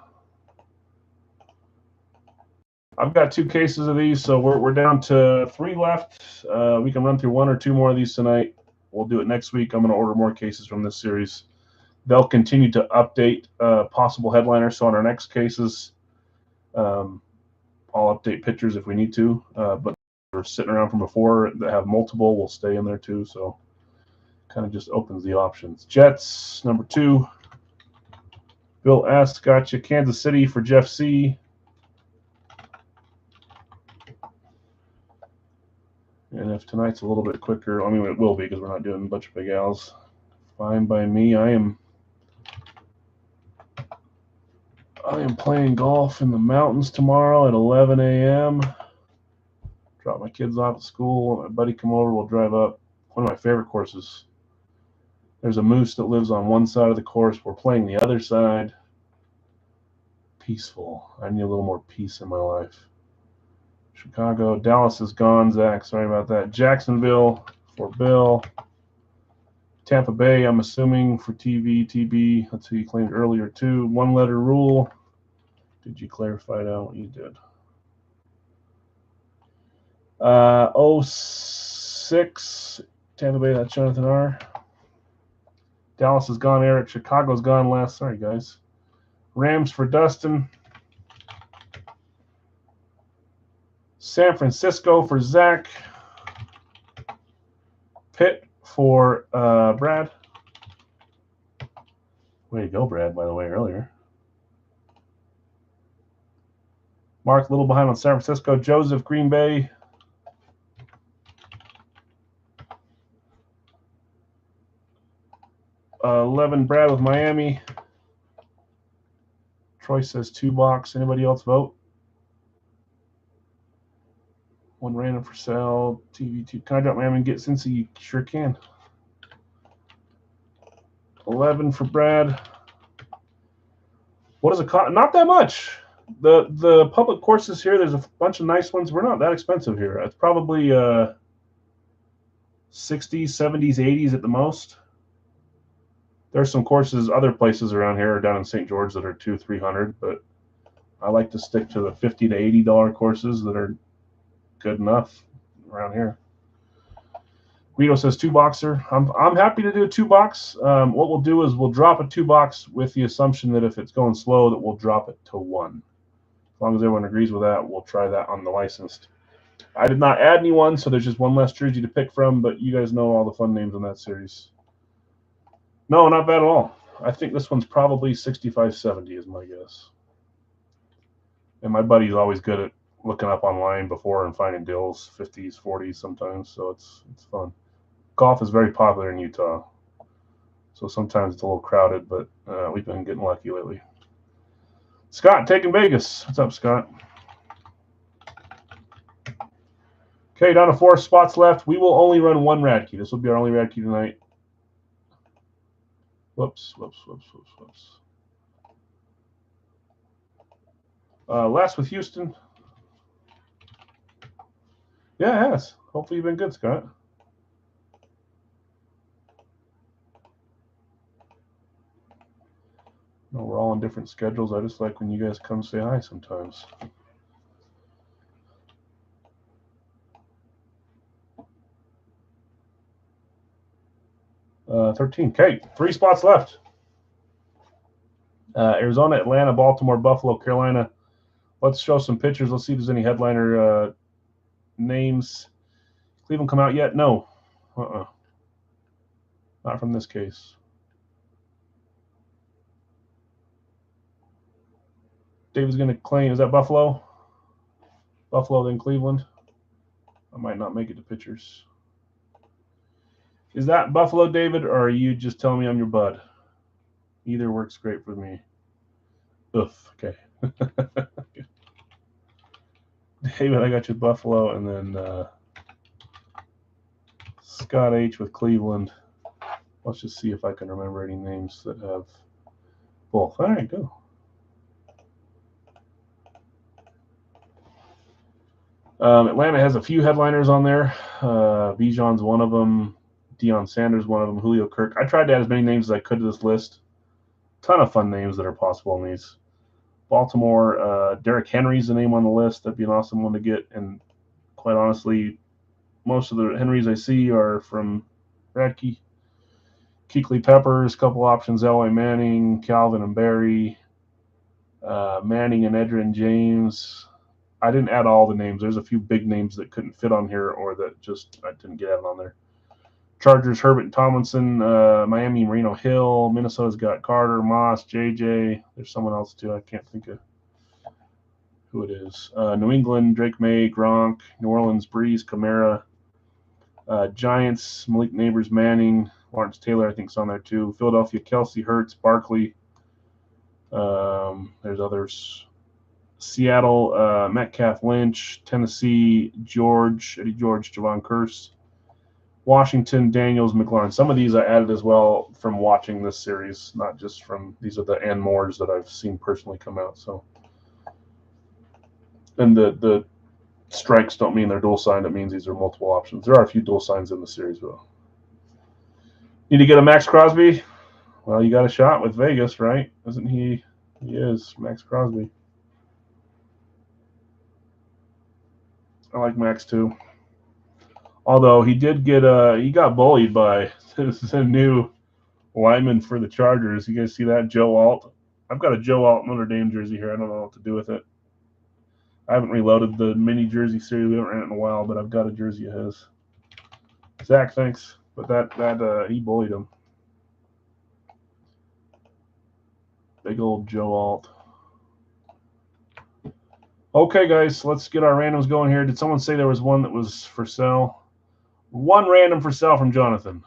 I've got 2 cases of these, so we're down to 3 left. We can run through 1 or 2 more of these tonight. We'll do it next week. I'm going to order more cases from this series. They'll continue to update possible headliners. So on our next cases, I'll update pictures if we need to. But we're sitting around from before that have multiple. We'll stay in there too. So kind of just opens the options. Jets, number 2. Bill S. Got you. Kansas City for Jeff C. And if tonight's a little bit quicker, I mean, it will be because we're not doing a bunch of Big Al's. Fine by me. I am playing golf in the mountains tomorrow at 11 a.m. Drop my kids off at school. My buddy come over. We'll drive up. One of my favorite courses. There's a moose that lives on one side of the course. We're playing the other side. Peaceful. I need a little more peace in my life. Chicago. Dallas is gone, Zach. Sorry about that. Jacksonville for Bill. Tampa Bay, I'm assuming, for TV, TB. That's who you claimed earlier, too. 1-letter rule. Did you clarify that? What you did? 06. Tampa Bay, that's Jonathan R. Dallas is gone, Eric. Chicago's gone last. Sorry, guys. Rams for Dustin. San Francisco for Zach. Pitt for Brad. Way to go, Brad, by the way, earlier. Mark, a little behind on San Francisco. Joseph, Green Bay. 11, Brad with Miami. Troy says 2 box. Anybody else vote? 1 random for sale. TV2. Can I drop Miami and get Cincy? Sure can. 11 for Brad. What does it cost? Not that much. The public courses here, there's a bunch of nice ones. We're not that expensive here. It's probably 60s, 70s, 80s at the most. There's some courses other places around here down in St. George that are $200-300, but I like to stick to the $50 to $80 courses that are good enough around here. Guido says 2 boxer. I'm happy to do a 2 box. What we'll do is we'll drop a 2 box with the assumption that if it's going slow, that we'll drop it to 1. As long as everyone agrees with that, we'll try that on the licensed. I did not add anyone, so there's just 1 less jersey to pick from, but you guys know all the fun names in that series. No, not bad at all. I think this one's probably 65-70 is my guess. And my buddy's always good at looking up online before and finding deals, 50s, 40s sometimes, so it's fun. Golf is very popular in Utah, so sometimes it's a little crowded, but we've been getting lucky lately. Scott taking Vegas. What's up, Scott? Okay, down to 4 spots left. We will only run 1 Radke. This will be our only Radke tonight. Whoops. Last with Houston. Yeah, it has. Hopefully you've been good, Scott. No, we're all on different schedules. I just like when you guys come say hi sometimes. Okay, 3 spots left. Arizona, Atlanta, Baltimore, Buffalo, Carolina. Let's show some pictures. Let's see if there's any headliner names. Cleveland come out yet? No. Not from this case. David's going to claim, is that Buffalo? Buffalo, then Cleveland. I might not make it to pictures. Is that Buffalo, David, or are you just telling me I'm your bud? Either works great for me. Oof, okay. David, I got you Buffalo, and then Scott H with Cleveland. Let's just see if I can remember any names that have both. All right, go. Atlanta has a few headliners on there. Bijan's one of them. Deion Sanders, one of them. Julio Kirk. I tried to add as many names as I could to this list. Ton of fun names that are possible in these. Baltimore, Derrick Henry's the name on the list. That'd be an awesome one to get. And quite honestly, most of the Henrys I see are from Radke. Kuechly Peppers, couple options. L.A. Manning, Calvin and Barry, Manning and Edgerrin James. I didn't add all the names. There's a few big names that couldn't fit on here or that just I didn't get added on there. Chargers, Herbert and Tomlinson. Miami, Marino Hill. Minnesota's got Carter, Moss, JJ. There's someone else too. I can't think of who it is. New England, Drake May, Gronk. New Orleans, Breeze, Kamara. Giants, Malik Neighbors, Manning. Lawrence Taylor, I think, is on there too. Philadelphia, Kelsey, Hurts, Barkley. There's others. Seattle, Metcalf, Lynch. Tennessee, George, Eddie George, Javon Curse. Washington, Daniels, McLaurin. Some of these I added as well from watching this series, not just from these are the and mores that I've seen personally come out. So, and the strikes don't mean they're dual signed. It means these are multiple options. There are a few dual signs in the series, though. Need to get a Max Crosby? Well, you got a shot with Vegas, right? Isn't he? He is Max Crosby. I like Max too. Although he did get he got bullied by the new lineman for the Chargers. You guys see that? Joe Alt. I've got a Joe Alt Notre Dame jersey here. I don't know what to do with it. I haven't reloaded the mini jersey series. We haven't ran it in a while, but I've got a jersey of his. Zach, thanks. But that he bullied him. Big old Joe Alt. Okay, guys, let's get our randoms going here. Did someone say there was one that was for sale? One random for sale from Jonathan.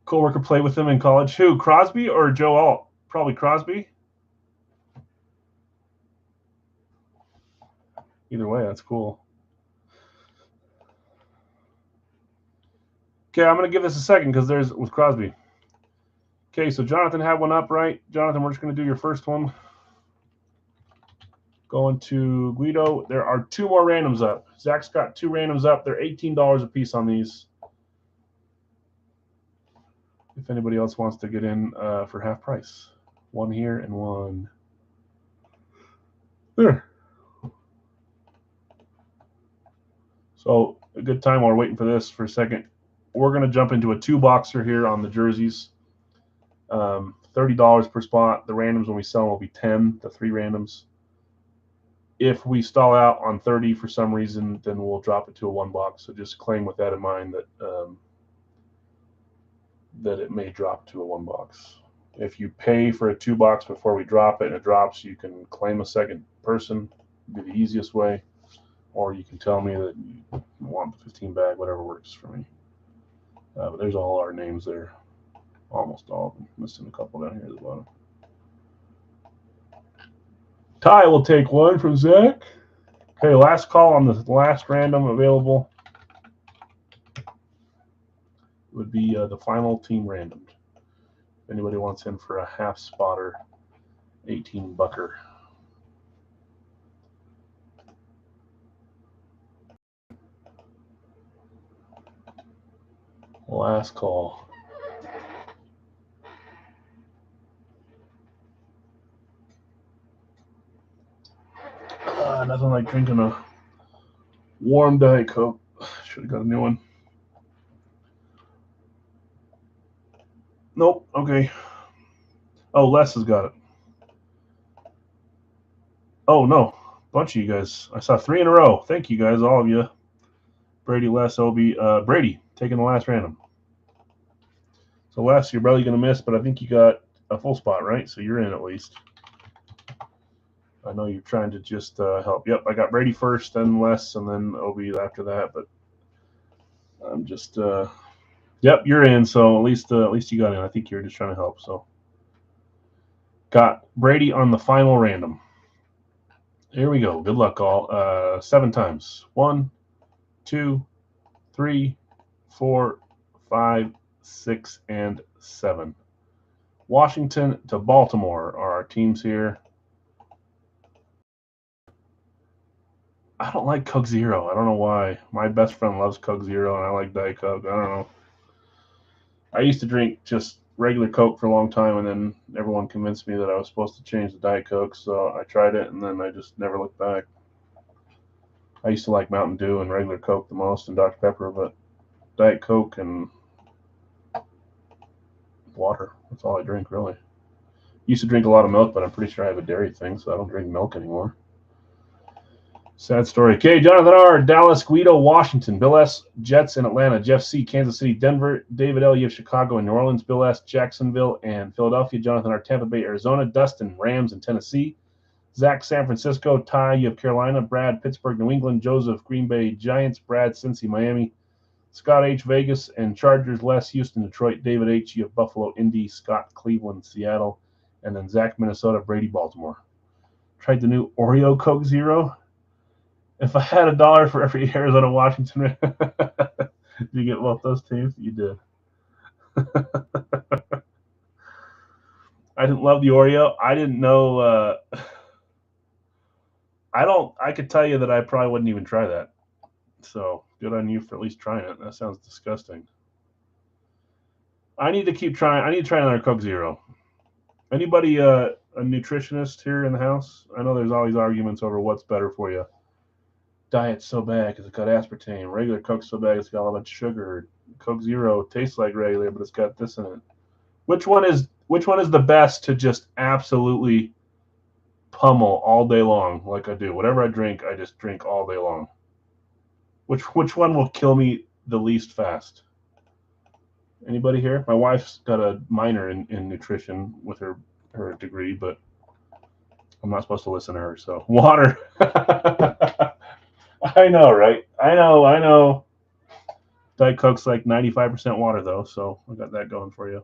Coworker played with him in college. Who? Crosby or Joe Alt? Probably Crosby. Either way, that's cool. Okay, I'm going to give this a second because there's with Crosby. Okay, so Jonathan had one up, right? Jonathan, we're just going to do your first one. Going to Guido. There are 2 more randoms up. Zach's got 2 randoms up. They're $18 a piece on these. If anybody else wants to get in for half price. 1 here and 1 there. So a good time while we're waiting for this for a second. We're going to jump into a 2-boxer here on the jerseys. $30 per spot. The randoms when we sell them will be 10, the 3 randoms. If we stall out on 30 for some reason, then we'll drop it to a 1 box. So just claim with that in mind that that it may drop to a 1 box. If you pay for a 2 box before we drop it and it drops, you can claim a second person. It'd be the easiest way. Or you can tell me that you want the 15 bag, whatever works for me. But there's all our names there. Almost all of them. Missing a couple down here at the bottom. Ty will take 1 from Zach. Okay, last call on the last random available would be the final team randomed. If anybody wants in for a half spotter, 18 bucker. Last call. Nothing like drinking a warm Diet Coke. Should have got a new one. Nope. Okay. Oh, Les has got it. Oh, no. Bunch of you guys. I saw 3 in a row. Thank you guys, all of you. Brady, Les, Obi. Brady, taking the last random. So, Les, you're probably going to miss, but I think you got a full spot, right? So you're in at least. I know you're trying to just help. Yep, I got Brady first, then Les, and then Obi after that. But I'm just, yep, you're in. So at least you got in. I think you're just trying to help. So got Brady on the final random. Here we go. Good luck, all. 7 times. 1, 2, 3, 4, 5, 6, and 7. Washington to Baltimore are our teams here. I don't like Coke Zero. I don't know why. My best friend loves Coke Zero, and I like Diet Coke. I don't know. I used to drink just regular Coke for a long time, and then everyone convinced me that I was supposed to change to Diet Coke, so I tried it, and then I just never looked back. I used to like Mountain Dew and regular Coke the most, and Dr. Pepper, but Diet Coke and water, that's all I drink, really. Used to drink a lot of milk, but I'm pretty sure I have a dairy thing, so I don't drink milk anymore. Sad story. Okay, Jonathan R., Dallas, Guido, Washington, Bill S., Jets in Atlanta, Jeff C., Kansas City, Denver, David L., you have Chicago and New Orleans, Bill S., Jacksonville and Philadelphia, Jonathan R., Tampa Bay, Arizona, Dustin, Rams and Tennessee, Zach, San Francisco, Ty, you have Carolina, Brad, Pittsburgh, New England, Joseph, Green Bay, Giants, Brad, Cincy, Miami, Scott H., Vegas and Chargers, Les, Houston, Detroit, David H., you have Buffalo, Indy, Scott, Cleveland, Seattle, and then Zach, Minnesota, Brady, Baltimore. Tried the new Oreo Coke Zero. If I had $1 for every Arizona Washington, you get both those teams? You did. I didn't love the Oreo. I didn't know. I could tell you that I probably wouldn't even try that. So good on you for at least trying it. That sounds disgusting. I need to keep trying. I need to try another Coke Zero. Anybody a nutritionist here in the house? I know there's always arguments over what's better for you. Diet's so bad because it's got aspartame. Regular Coke's so bad it's got a bunch of sugar. Coke Zero tastes like regular, but it's got this in it. Which one is the best to just absolutely pummel all day long, like I do? Whatever I drink, I just drink all day long. Which one will kill me the least fast? Anybody here? My wife's got a minor in nutrition with her degree, but I'm not supposed to listen to her. So water. I know, right? I know. Diet Coke's like 95% water, though, so I got that going for you.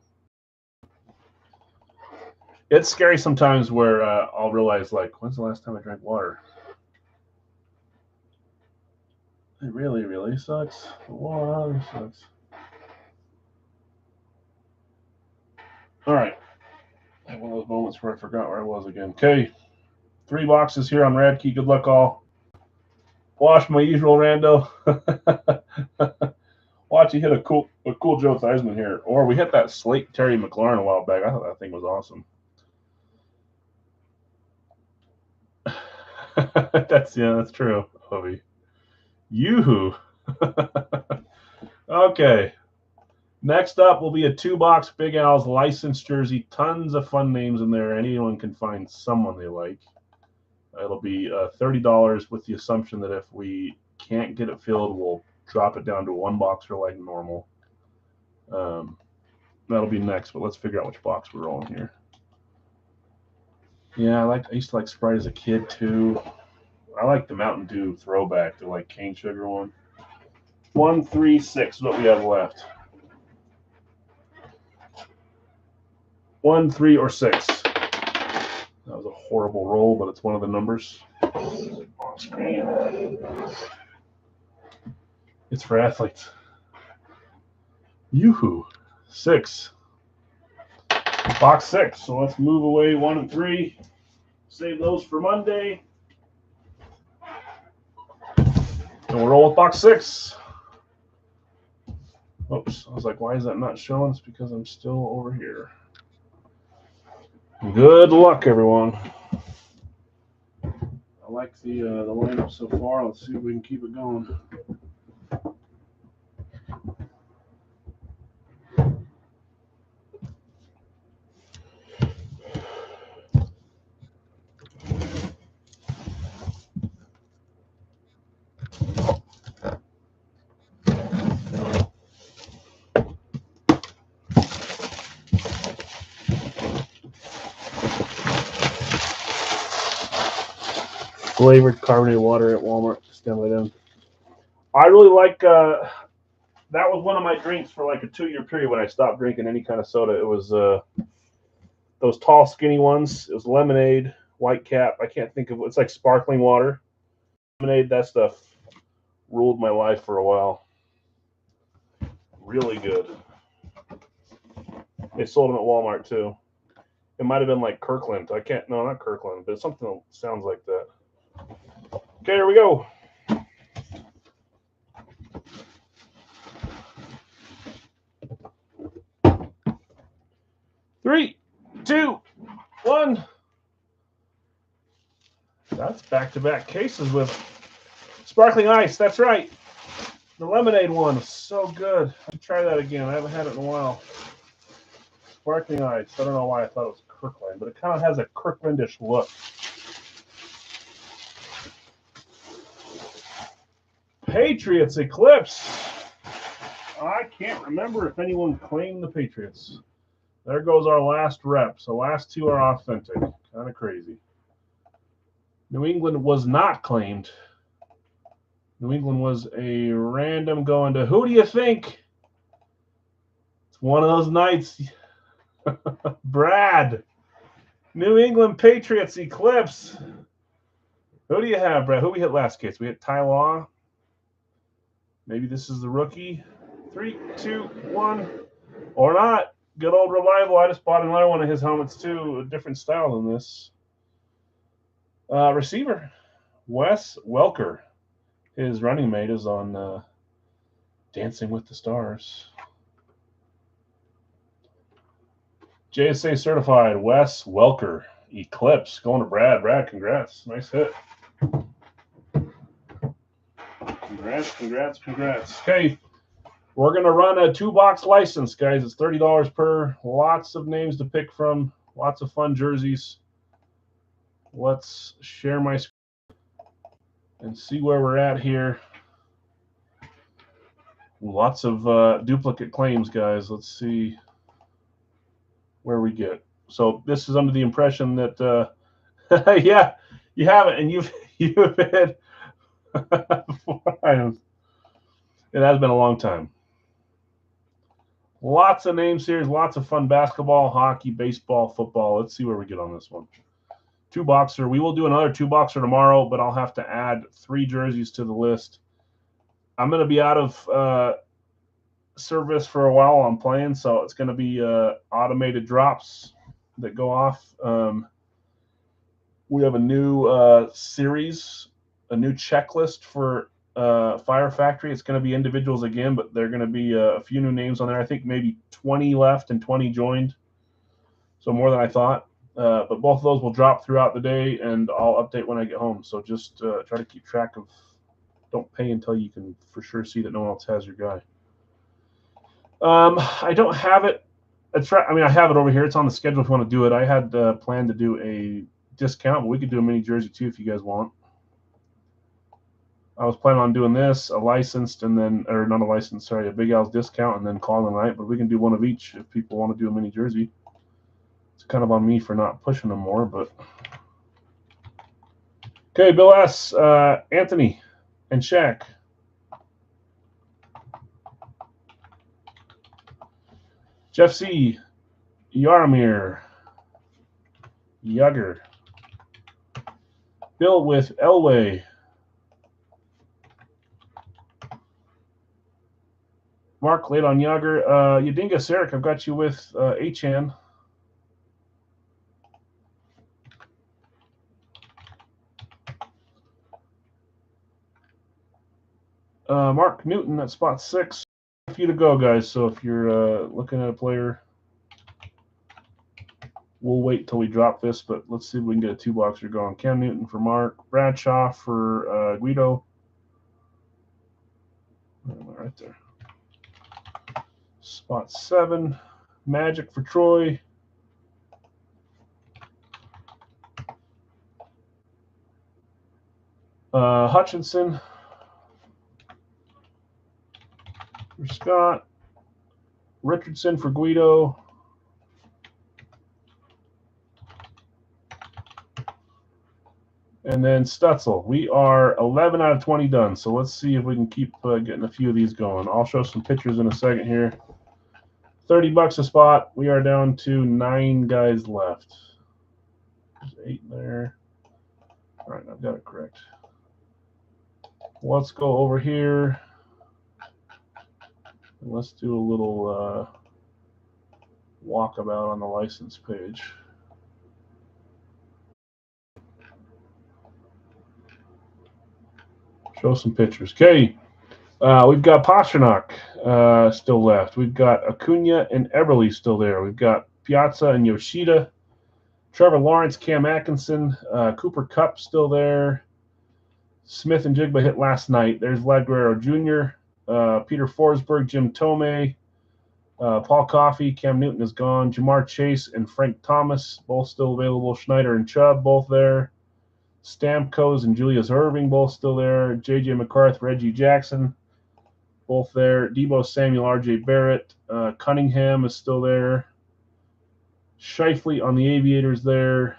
It's scary sometimes where I'll realize, like, when's the last time I drank water? It really, really sucks. Water sucks. All right. I had one of those moments where I forgot where I was again. Okay. 3 boxes here on Radkey. Good luck, all. Wash my usual rando. Watch you hit a cool Joe Theismann here. Or we hit that Slate Terry McLaurin a while back. I thought that thing was awesome. that's true, Ovi. Yoo-hoo. Okay. Next up will be a 2-box Big Al's licensed jersey. Tons of fun names in there. Anyone can find someone they like. It'll be $30 with the assumption that if we can't get it filled, we'll drop it down to 1 boxer like normal. That'll be next, but let's figure out which box we're rolling here. Yeah, I used to like Sprite as a kid too. I like the Mountain Dew throwback, the like cane sugar one. 1, 3, 6 is what we have left. 1, 3, or 6. That was a horrible roll, but it's one of the numbers. On screen. It's for athletes. Yoo-hoo. 6. Box 6. So let's move away 1 and 3. Save those for Monday. And we'll roll with box 6. Oops. I was like, why is that not showing? It's because I'm still over here. Good luck, everyone. I like the lineup so far. Let's see if we can keep it going. Flavored carbonated water at Walmart. Just down by them. I really like that was one of my drinks for like a 2-year period when I stopped drinking any kind of soda. It was those tall, skinny ones. It was lemonade, white cap. I can't think of it's like sparkling water. Lemonade, that stuff ruled my life for a while. Really good. They sold them at Walmart too. It might have been like Kirkland. No, not Kirkland, but something that sounds like that. Okay, here we go. Three, 2, 1. That's back-to-back cases with sparkling ice. That's right. The lemonade one is so good. I'll try that again. I haven't had it in a while. Sparkling ice. I don't know why I thought it was Kirkland, but it kind of has a Kirklandish look. Patriots Eclipse. I can't remember if anyone claimed the Patriots. There goes our last rep. So last 2 are authentic. Kind of crazy. New England was not claimed. New England was a random going to, who do you think? It's one of those nights. Brad. New England Patriots Eclipse. Who do you have, Brad? Who we hit last case? We hit Ty Law. Maybe this is the rookie. 3, 2, 1. Or not. Good old Revival. I just bought another one of his helmets, too. A different style than this. Receiver. Wes Welker. His running mate is on Dancing with the Stars. JSA certified. Wes Welker. Eclipse. Going to Brad. Brad, congrats. Nice hit. Congrats. Okay, we're going to run a 2-box license, guys. It's $30 per. Lots of names to pick from. Lots of fun jerseys. Let's share my screen and see where we're at here. Lots of duplicate claims, guys. Let's see where we get. So this is under the impression that, yeah, you have it, and you've had 4 items. It has been a long time. Lots of name series, lots of fun basketball, hockey, baseball, football. Let's see where we get on this one. 2-boxer. We will do another 2-boxer tomorrow, but I'll have to add 3 jerseys to the list. I'm going to be out of service for a while. I'm playing, so it's going to be automated drops that go off. We have a new series, a new checklist for Fire Factory. It's going to be individuals again, but there are going to be a few new names on there. I think maybe 20 left and 20 joined, so more than I thought. But both of those will drop throughout the day, and I'll update when I get home. So just try to keep track of. Don't pay until you can for sure see that no one else has your guy. I don't have it. I have it over here. It's on the schedule if you want to do it. I had planned to do a discount, but we could do a mini jersey too if you guys want. I was planning on doing this, a licensed, and then, or not a licensed, sorry, a Big Al's discount, and then call it a night. But we can do one of each if people want to do a mini jersey. It's kind of on me for not pushing them more, but. Okay, Bill S., Anthony, and Shaq. Jeff C., Yarmir, Yugger. Bill with Elway. Mark late on Yager. Yadinga Sarek, I've got you with Achan. Mark Newton at spot 6. A few to go, guys. So if you're looking at a player, we'll wait till we drop this, but let's see if we can get a 2-boxer going. Cam Newton for Mark. Bradshaw for Guido. Right there. Spot 7. Magic for Troy. Hutchinson for Scott. Richardson for Guido. And then Stutzel. We are 11 out of 20 done, so let's see if we can keep getting a few of these going. I'll show some pictures in a second here. $30 a spot. We are down to 9 guys left. There's 8 there. All right, I've got it correct. Let's go over here. And let's do a little walkabout on the license page. Show some pictures. Okay, we've got Pasternak still left. We've got Acuna and Eberle still there. We've got Piazza and Yoshida. Trevor Lawrence, Cam Atkinson, Cooper Kupp still there. Smith and Jigba hit last night. There's Vlad Guerrero Jr., Peter Forsberg, Jim Tomei, Paul Coffey, Cam Newton is gone. Jamar Chase and Frank Thomas, both still available. Schneider and Chubb, both there. Stamkos and Julius Erving, both still there. J.J. McCarthy, Reggie Jackson, both there. Debo Samuel, R.J. Barrett. Cunningham is still there. Shifley on the Aviators there.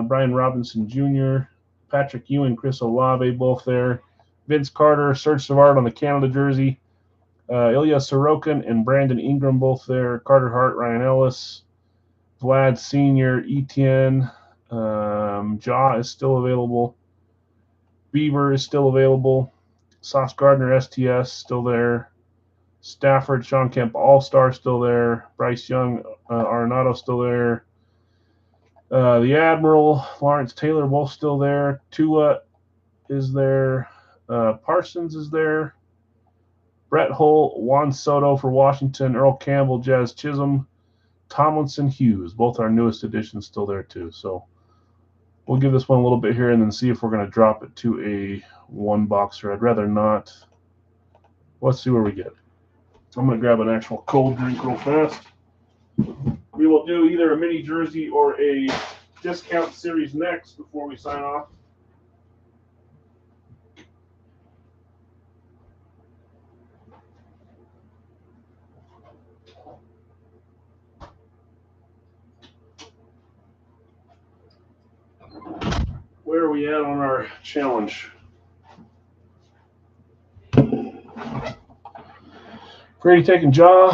Brian Robinson Jr., Patrick Ewing, Chris Olave, both there. Vince Carter, Serge Savard on the Canada jersey. Ilya Sorokin and Brandon Ingram, both there. Carter Hart, Ryan Ellis. Vlad Sr., Etienne. Jaw is still available. Beaver is still available. Sauce Gardner, STS, still there. Stafford, Sean Kemp, All-Star, still there. Bryce Young, Arenado, still there. The Admiral, Lawrence Taylor, both still there. Tua is there. Parsons is there. Brett Hull, Juan Soto for Washington. Earl Campbell, Jazz Chisholm. Tomlinson, Hughes, both our newest additions still there too. So we'll give this one a little bit here and then see if we're going to drop it to a 1-boxer. I'd rather not. Let's see where we get. I'm going to grab an actual cold drink real fast. We will do either a mini jersey or a discount series next before we sign off. Where are we at on our challenge? Brady taking Jaw.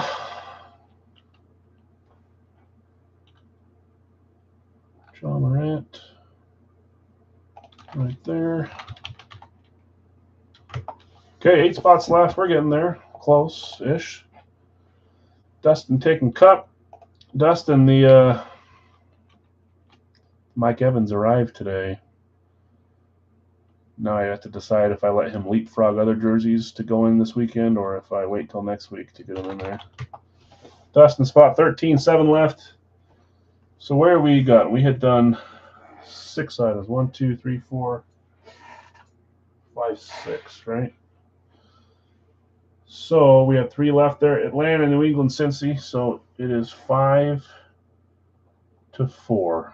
Okay, 8 spots left. We're getting there. Close-ish. Dustin taking cup. Dustin, the Mike Evans arrived today. Now I have to decide if I let him leapfrog other jerseys to go in this weekend or if I wait till next week to get him in there. Dustin, spot 13, 7 left. So where we got? We had done 6 items. 1, 2, 3, 4, 5, 6, right? So we have 3 left there. Atlanta, New England, Cincy. So it is 5 to 4.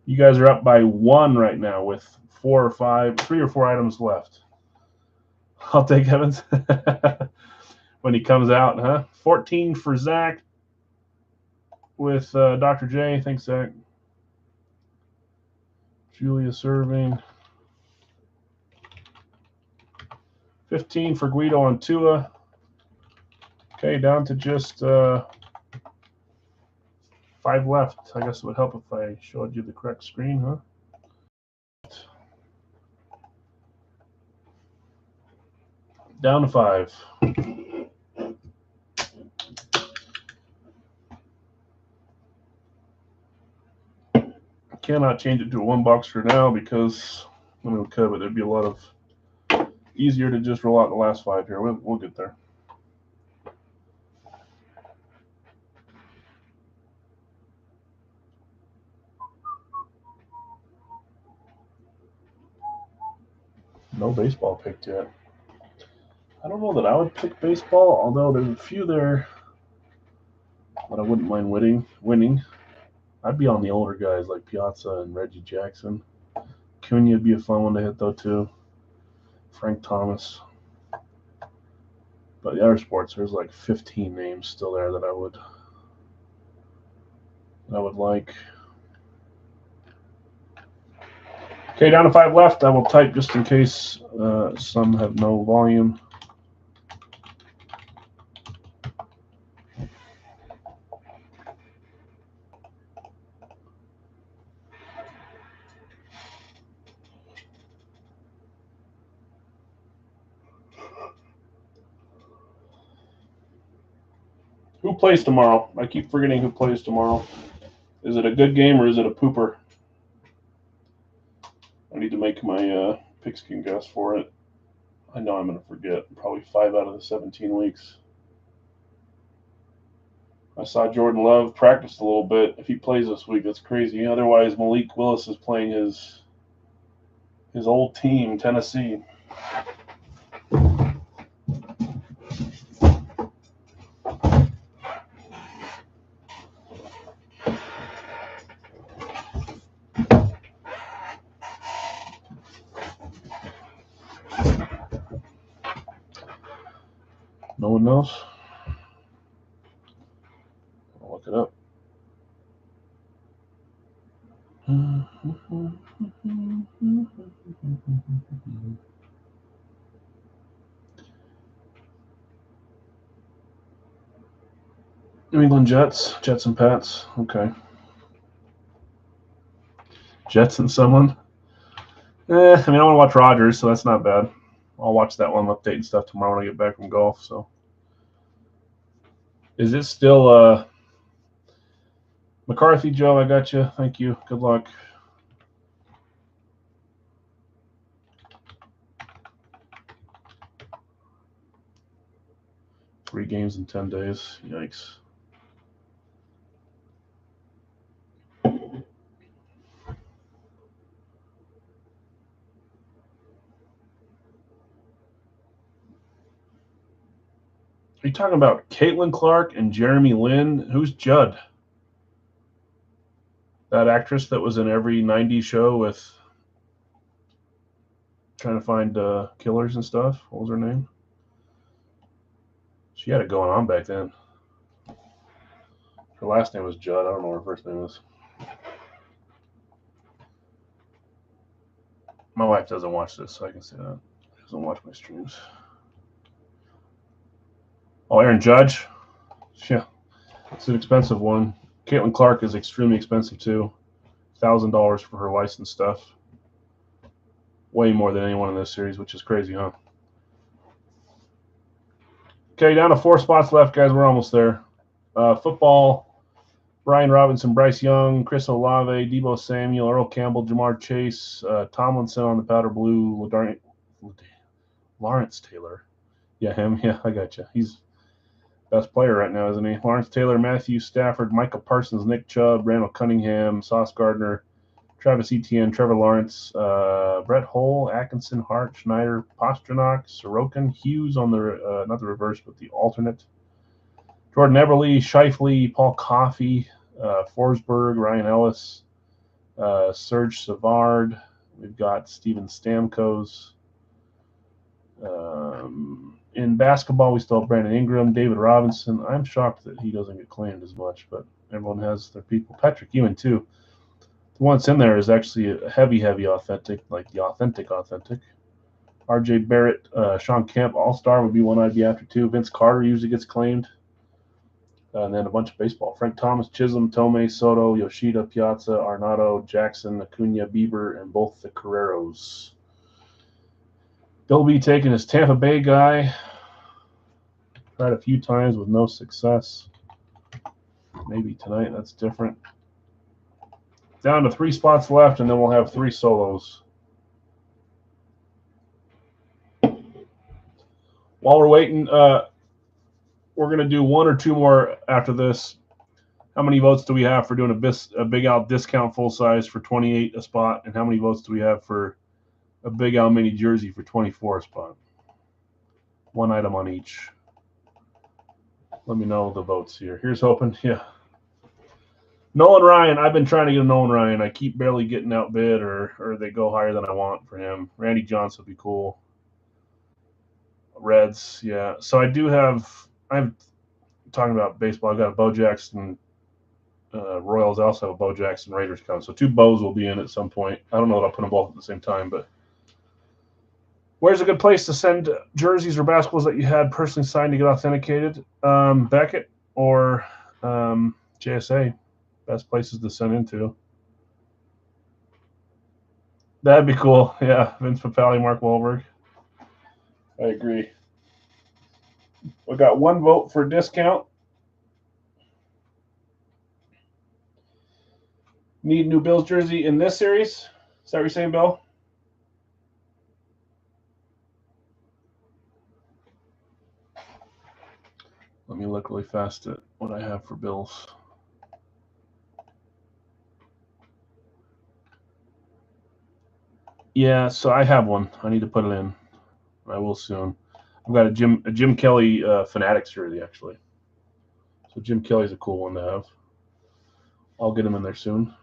You guys are up by 1 right now with 3 or 4 items left. I'll take Evans when he comes out, huh? 14 for Zach with Dr. J. Thanks, Zach. Julia serving. 15 for Guido and Tua. Okay, down to just 5 left. I guess it would help if I showed you the correct screen, huh? Down to 5. Cannot change it to a 1 box for now because I mean we could, but there'd be a lot of easier to just roll out the last 5 here. We'll get there. No baseball picked yet. I don't know that I would pick baseball, although there's a few there that I wouldn't mind winning. I'd be on the older guys like Piazza and Reggie Jackson. Cunha would be a fun one to hit though too. Frank Thomas. But the other sports, there's like 15 names still there that I would like. Okay, down to 5 left. I will type just in case some have no volume. Who plays tomorrow? I keep forgetting who plays tomorrow. Is it a good game or is it a pooper? I need to make my pigskin guess for it. I know I'm going to forget. Probably 5 out of the 17 weeks. I saw Jordan Love practice a little bit. If he plays this week, that's crazy. Otherwise, Malik Willis is playing his old team, Tennessee. No one knows? I'll look it up. New England Jets and Pats. Okay. Jets and someone. I mean, I want to watch Rodgers, so that's not bad. I'll watch that one update and stuff tomorrow when I get back from golf. So, is it still McCarthy, Joe? I got you. Thank you. Good luck. Three games in 10 days. Yikes. Are you talking about Caitlin Clark and Jeremy Lin? Who's Judd? That actress that was in every 90s show with trying to find killers and stuff. What was her name? She had it going on back then. Her last name was Judd. I don't know what her first name is. My wife doesn't watch this, so I can say that. She doesn't watch my streams. Oh, Aaron Judge? Yeah. It's an expensive one. Caitlin Clark is extremely expensive, too. $1,000 for her license stuff. way more than anyone in this series, which is crazy, huh? Okay, down to 4 spots left, guys. We're almost there. Football, Brian Robinson, Bryce Young, Chris Olave, Deebo Samuel, Earl Campbell, Jamar Chase, Tomlinson on the powder blue, Lawrence Taylor. Yeah, him. Yeah, I got you. He's best player right now, isn't he? Lawrence Taylor, Matthew Stafford, Michael Parsons, Nick Chubb, Randall Cunningham, Sauce Gardner, Travis Etienne, Trevor Lawrence, Brett Hull, Atkinson, Hart, Schneider, Pasternak, Sorokin, Hughes on the not the reverse, but the alternate. Jordan Everly, Shifley, Paul Coffey, Forsberg, Ryan Ellis, Serge Savard. We've got Steven Stamkos. In basketball, we still have Brandon Ingram, David Robinson. I'm shocked that he doesn't get claimed as much, but everyone has their people. Patrick Ewing, too. The one that's in there is actually a heavy authentic, like the authentic. RJ Barrett, Sean Kemp, All-Star would be one I'd be after, too. Vince Carter usually gets claimed. And then a bunch of baseball. Frank Thomas, Chisholm, Tomei, Soto, Yoshida, Piazza, Arnado, Jackson, Acuna, Bieber, and both the Carreros. Bill B taking his Tampa Bay guy. Tried a few times with no success. Maybe tonight that's different. Down to 3 spots left, and then we'll have 3 solos. While we're waiting, we're going to do 1 or 2 more after this. How many votes do we have for doing a Big Al discount full size for $28 a spot? And how many votes do we have for a Big Al mini jersey for $24 a spot? 1 item on each. Let me know the votes here. Here's hoping. Yeah. Nolan Ryan. I've been trying to get a Nolan Ryan. I keep barely getting outbid, or they go higher than I want for him. Randy Johnson would be cool. Reds, yeah. So I do have. I'm talking about baseball. I've got a Bo Jackson. Royals also have a Bo Jackson Raiders come. So 2 Bows will be in at some point. I don't know that I'll put them both at the same time, but where's a good place to send jerseys or basketballs that you had personally signed to get authenticated? Beckett or JSA. Best places to send into. That'd be cool. Yeah, Vince Papale, Mark Wahlberg. I agree. We got 1 vote for discount. Need new Bills jersey in this series? Is that what you're saying, Bill? Let me look really fast at what I have for Bills. Yeah, so I have one. I need to put it in. I will soon. I've got a Jim Kelly Fanatics jersey, actually. So Jim Kelly's a cool one to have. I'll get him in there soon.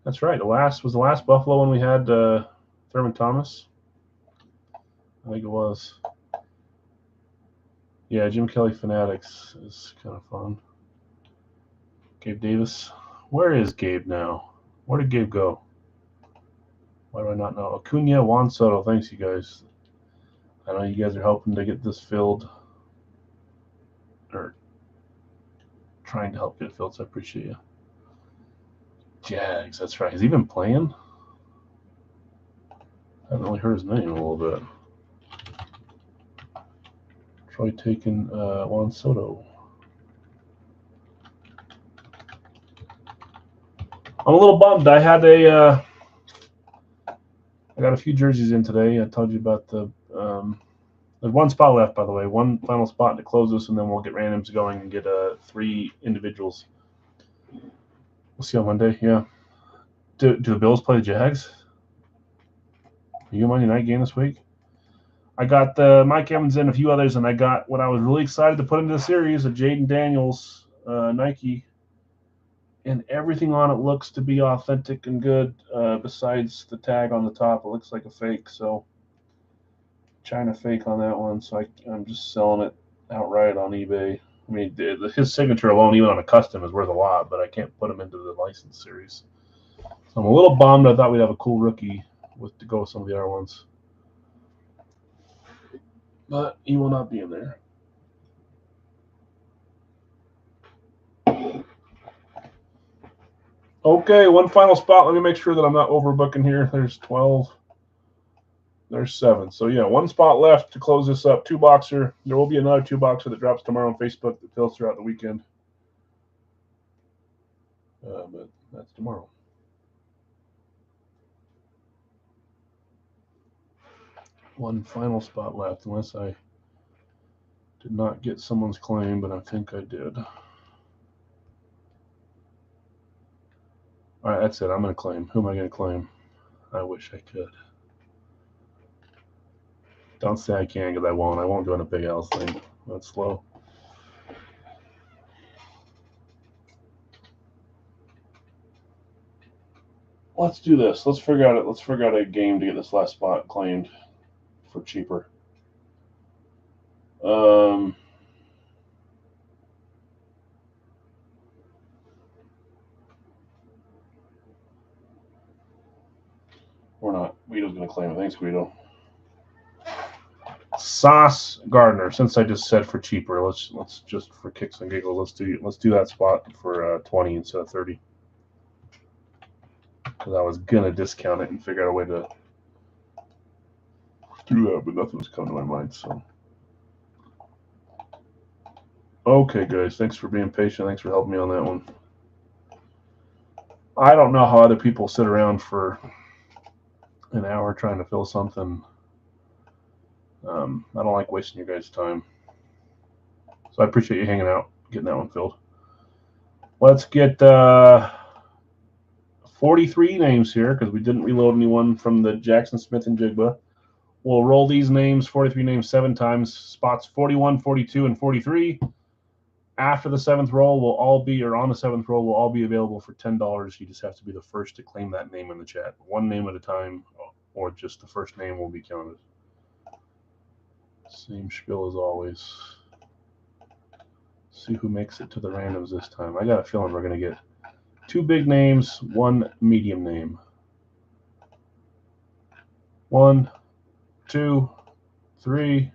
That's right. The last Buffalo one we had Thurman Thomas. I think it was. Yeah, Jim Kelly Fanatics is kind of fun. Gabe Davis. Where is Gabe now? Where did Gabe go? Why do I not know? Acuna, Juan Soto. Thanks, you guys. I know you guys are helping to get this filled. Or trying to help get it filled, so I appreciate you. Jags, that's right. Has he been playing? I haven't really heard his name in a little bit. Troy taking Juan Soto. I'm a little bummed. I had I got a few jerseys in today. I told you about the there's 1 spot left, by the way. 1 final spot to close this, and then we'll get randoms going and get 3 individuals. We'll see on Monday. Yeah. Do the Bills play the Jags? Are you a Monday night game this week? I got Mike Evans and a few others, and I got what I was really excited to put into the series, a Jaden Daniels Nike. And everything on it looks to be authentic and good, besides the tag on the top. It looks like a fake, so China fake on that one. So I'm just selling it outright on eBay. I mean, his signature alone, even on a custom, is worth a lot, but I can't put him into the license series. So I'm a little bummed. I thought we'd have a cool rookie to go with some of the other ones. But he will not be in there. Okay, one final spot. Let me make sure that I'm not overbooking here. There's 12. There's 7. So, yeah, one spot left to close this up. 2-boxer. There will be another 2-boxer that drops tomorrow on Facebook that fills throughout the weekend. But that's tomorrow. One final spot left, unless I did not get someone's claim, but I think I did. All right, that's it. I'm going to claim. Who am I going to claim? I wish I could. Don't say I can, because I won't. I won't go in a big L's thing. That's slow. Let's do this. Let's figure out a game to get this last spot claimed for cheaper. We're not. Guido's going to claim it. Thanks, Guido. Sauce Gardner. Since I just said for cheaper, let's just for kicks and giggles, let's do that spot for 20 instead of 30. Because I was gonna discount it and figure out a way to do that, but nothing was coming to my mind. So, okay, guys, thanks for being patient. Thanks for helping me on that one. I don't know how other people sit around for an hour trying to fill something. I don't like wasting your guys' time. So I appreciate you hanging out, getting that one filled. Let's get 43 names here because we didn't reload anyone from the Jackson Smith and Jigba. We'll roll these names, 43 names, 7 times. Spots 41, 42, and 43. After the 7th roll will all be, or on the 7th roll will all be available for $10. You just have to be the first to claim that name in the chat. One name at a time, or just the first name will be counted. Same spiel as always. See who makes it to the randoms this time. I got a feeling we're going to get 2 big names, 1 medium name. 1, 2, 3,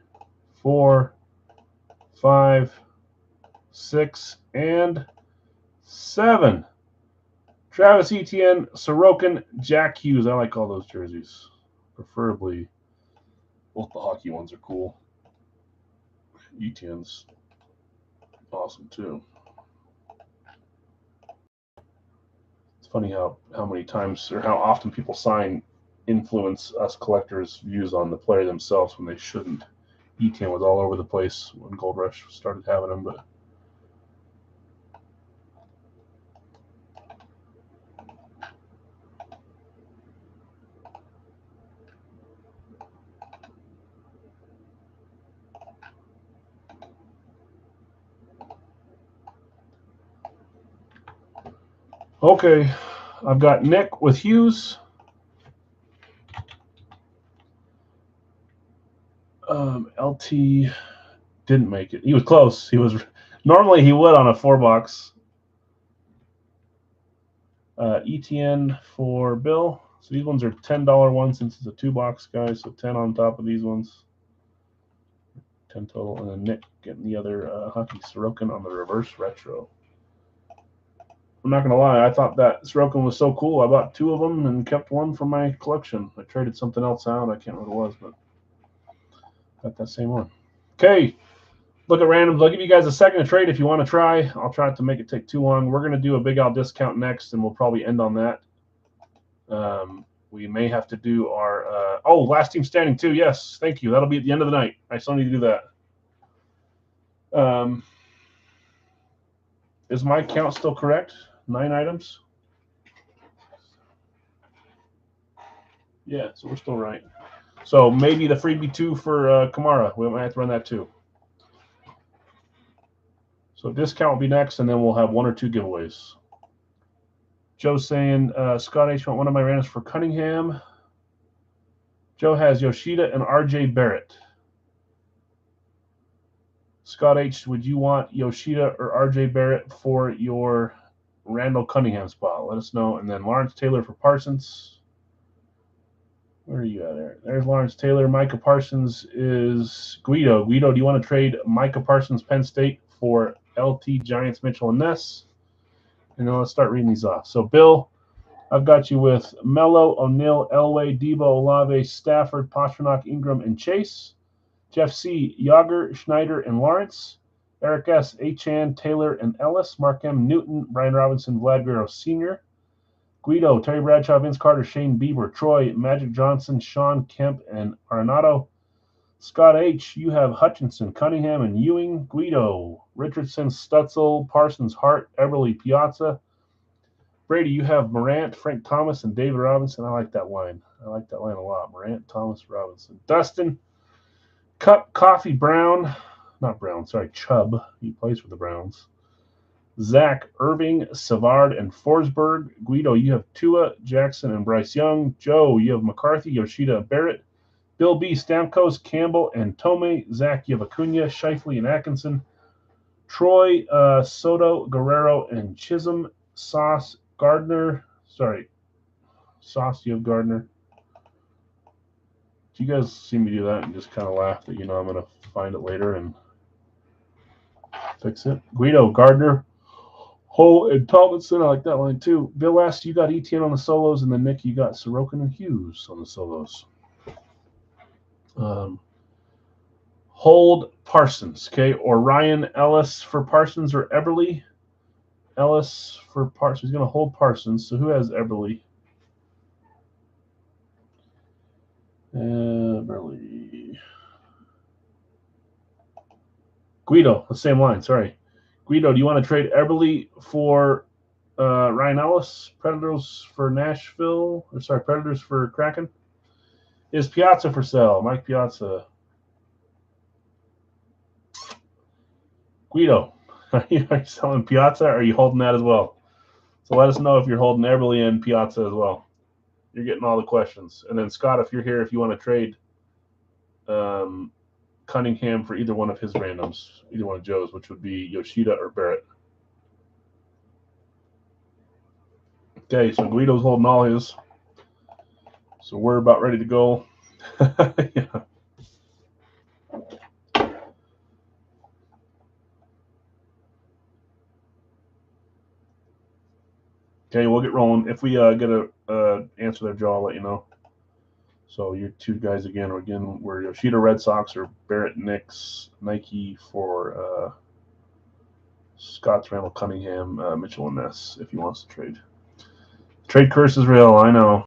4, 5, 6, and 7. Travis Etienne, Sorokin, Jack Hughes. I like all those jerseys. Preferably, both the hockey ones are cool. Etienne's awesome too. It's funny how many times or how often people sign influence us collectors' views on the player themselves when they shouldn't. Etienne was all over the place when Gold Rush started having him, but okay, I've got Nick with Hughes. LT didn't make it. He was close. Normally he would on a 4-box. ETN for Bill. So these ones are $10 ones since it's a 2-box, guys. So 10 on top of these ones. 10 total. And then Nick getting the other Hockey Sorokin on the reverse retro. I'm not going to lie. I thought that Sorokin was so cool. I bought 2 of them and kept 1 for my collection. I traded something else out. I can't remember what it was, but got that same one. Okay. Look at randoms. I'll give you guys a second to trade if you want to try. I'll try not to make it take too long. We're going to do a Big Al discount next, and we'll probably end on that. We may have to do our last team standing too. Yes, thank you. That'll be at the end of the night. I still need to do that. Is my count still correct? 9 items? Yeah, so we're still right. So maybe the freebie 2 for Kamara. We might have to run that too. So discount will be next, and then we'll have 1 or 2 giveaways. Joe's saying, Scott H. want one of my randoms for Cunningham. Joe has Yoshida and RJ Barrett. Scott H., would you want Yoshida or RJ Barrett for your Randall Cunningham spot? Let us know. And then Lawrence Taylor for Parsons. Where are you at there? There's Lawrence Taylor. Micah Parsons is Guido. Guido, do you want to trade Micah Parsons Penn State for LT Giants Mitchell and Ness? And then let's start reading these off. So, Bill, I've got you with Mello, O'Neill, Elway, Debo, Olave, Stafford, Pasternak, Ingram, and Chase. Jeff C., Yager, Schneider, and Lawrence. Eric S., Achane, Taylor, and Ellis. Mark M., Newton, Brian Robinson, Vlad Guerrero Sr. Guido, Terry Bradshaw, Vince Carter, Shane Bieber, Troy, Magic Johnson, Sean Kemp, and Arenado. Scott H., you have Hutchinson, Cunningham, and Ewing. Guido, Richardson, Stutzel, Parsons, Hart, Eberle, Piazza. Brady, you have Morant, Frank Thomas, and David Robinson. I like that line. I like that line a lot. Morant, Thomas, Robinson. Dustin, Cup, Coffee, Brown. Not Brown, sorry, Chubb. He plays for the Browns. Zach, Irving, Savard, and Forsberg. Guido, you have Tua, Jackson, and Bryce Young. Joe, you have McCarthy, Yoshida, Barrett. Bill B., Stamkos, Campbell, and Tome. Zach, you have Acuna, Scheifele, and Atkinson. Troy, Soto, Guerrero, and Chisholm. Sauce, Gardner. Sorry. Sauce, you have Gardner. Do you guys see me do that and just kind of laugh that, I'm going to find it later and fix it? Guido, Gardner, Hull, and Tomlinson. I like that line too. Bill S., you got Etienne on the solos, and then Nick, you got Sorokin and Hughes on the solos. Hold Parsons, okay? Or Ryan Ellis for Parsons or Eberle. Ellis for Parsons. He's going to hold Parsons. So who has Eberle? Eberle. Guido, the same line. Sorry. Guido, do you want to trade Eberle for Ryan Ellis? Predators for Nashville? Or sorry, Predators for Kraken? Is Piazza for sale? Mike Piazza. Guido, are you selling Piazza or are you holding that as well? So let us know if you're holding Eberle and Piazza as well. You're getting all the questions. And then Scott, if you're here, if you want to trade Cunningham for either one of his randoms, either one of Joe's, which would be Yoshida or Barrett. Okay, so Guido's holding all his. So we're about ready to go. Yeah. Okay, we'll get rolling. If we get a answer there, Joe, I'll let you know. So your two guys again were Yoshida Red Sox or Barrett Knicks, Nike for Scott's Randall Cunningham, Mitchell and Ness if he wants to trade. Trade curse is real, I know.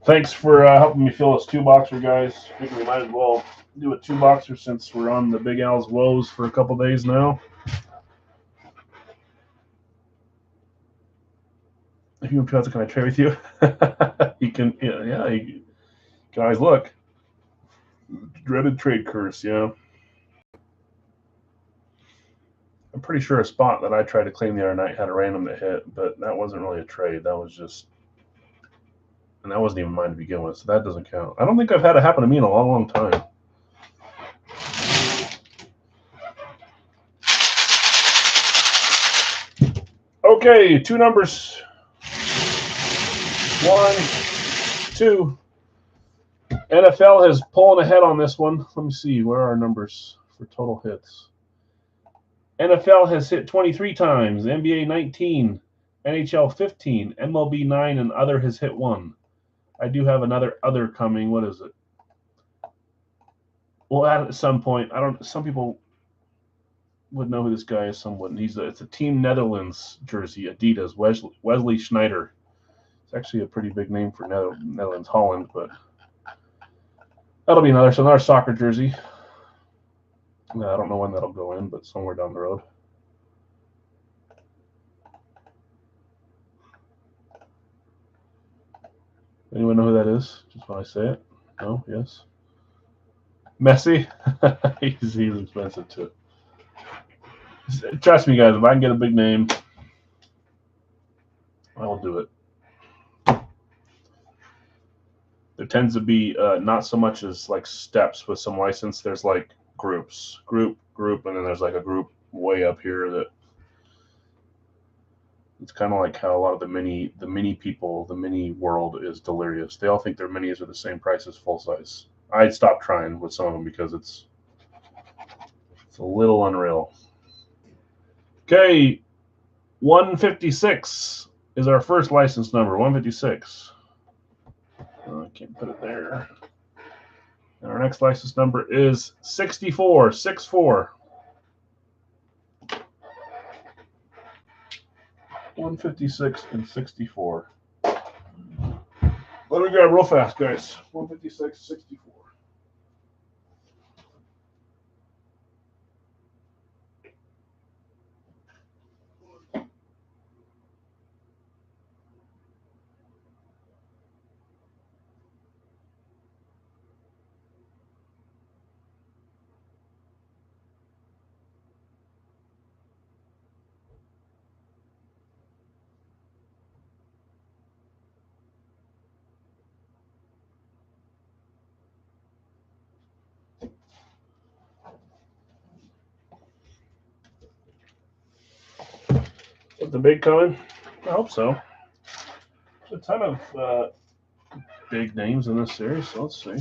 Thanks for helping me fill this 2-boxer, guys. I think we might as well do a 2-boxer since we're on the Big Al's woes for a couple days now. If you and Piazza, can I trade with you? You can, you can always look. Dreaded trade curse, yeah. I'm pretty sure a spot that I tried to claim the other night had a random that hit, but that wasn't really a trade. That was just, and that wasn't even mine to begin with, so that doesn't count. I don't think I've had it happen to me in a long, long time. Okay, 2 numbers. 1, 2. NFL has pulling ahead on this one. Let me see. Where are our numbers for total hits? NFL has hit 23 times. NBA 19. NHL 15. MLB 9 and other has hit 1. I do have another other coming. What is it? We'll add it at some point. Some people would know who this guy is. Some wouldn't. It's a Team Netherlands jersey. Adidas. Wesley Schneider. It's actually a pretty big name for Netherlands, Holland, but that'll be another soccer jersey. I don't know when that'll go in, but somewhere down the road. Anyone know who that is? Just when I say it? No? Yes? Messi? He's expensive too. Trust me, guys, if I can get a big name, I will do it. There tends to be not so much as like steps with some license. There's like groups, group, and then there's like a group way up here that it's kind of like how a lot of the mini people, the mini world is delirious. They all think their minis are the same price as full size. I'd stop trying with some of them because it's a little unreal. Okay, 156 is our first license number. 156. I can't put it there. And our next license number is 64. 64. 156 and 64. Let me grab real fast, guys. 156, 64. Is the big coming? I hope so. There's a ton of big names in this series, so let's see.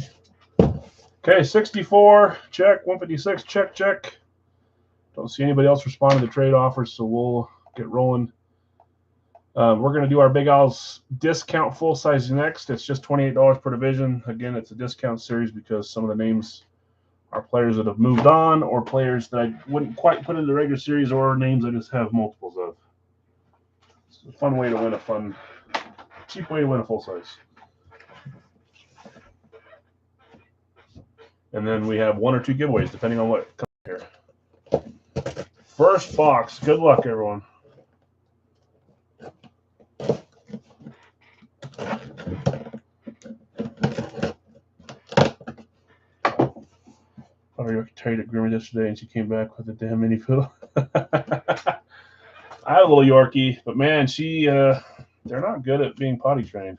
Okay, 64, check. 156, check, check. Don't see anybody else responding to trade offers, so we'll get rolling. We're going to do our Big Al's discount full size next. It's just $28 per division. Again, it's a discount series because some of the names are players that have moved on or players that I wouldn't quite put in the regular series or names I just have multiples of. It's a fun way to win cheap way to win a full size. And then we have 1 or 2 giveaways, depending on what comes here. First box. Good luck, everyone. Oh, you traded at Grimmer yesterday, and she came back with a damn mini poodle. I have a little Yorkie, but man, they're not good at being potty trained.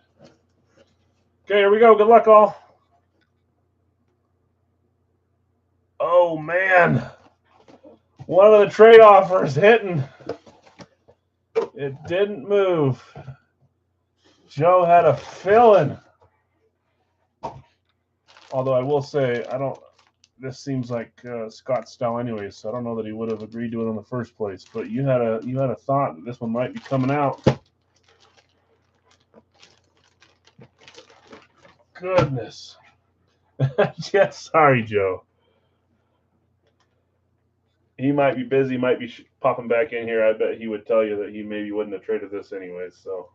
Okay, here we go. Good luck, all. Oh, man. One of the trade offers hitting. It didn't move. Joe had a feeling. Although I will say, this seems like Scott's style anyways, so I don't know that he would have agreed to it in the first place. But you had a thought that this one might be coming out. Goodness. Yeah, sorry, Joe. He might be busy, might be popping back in here. I bet he would tell you that he maybe wouldn't have traded this anyways. So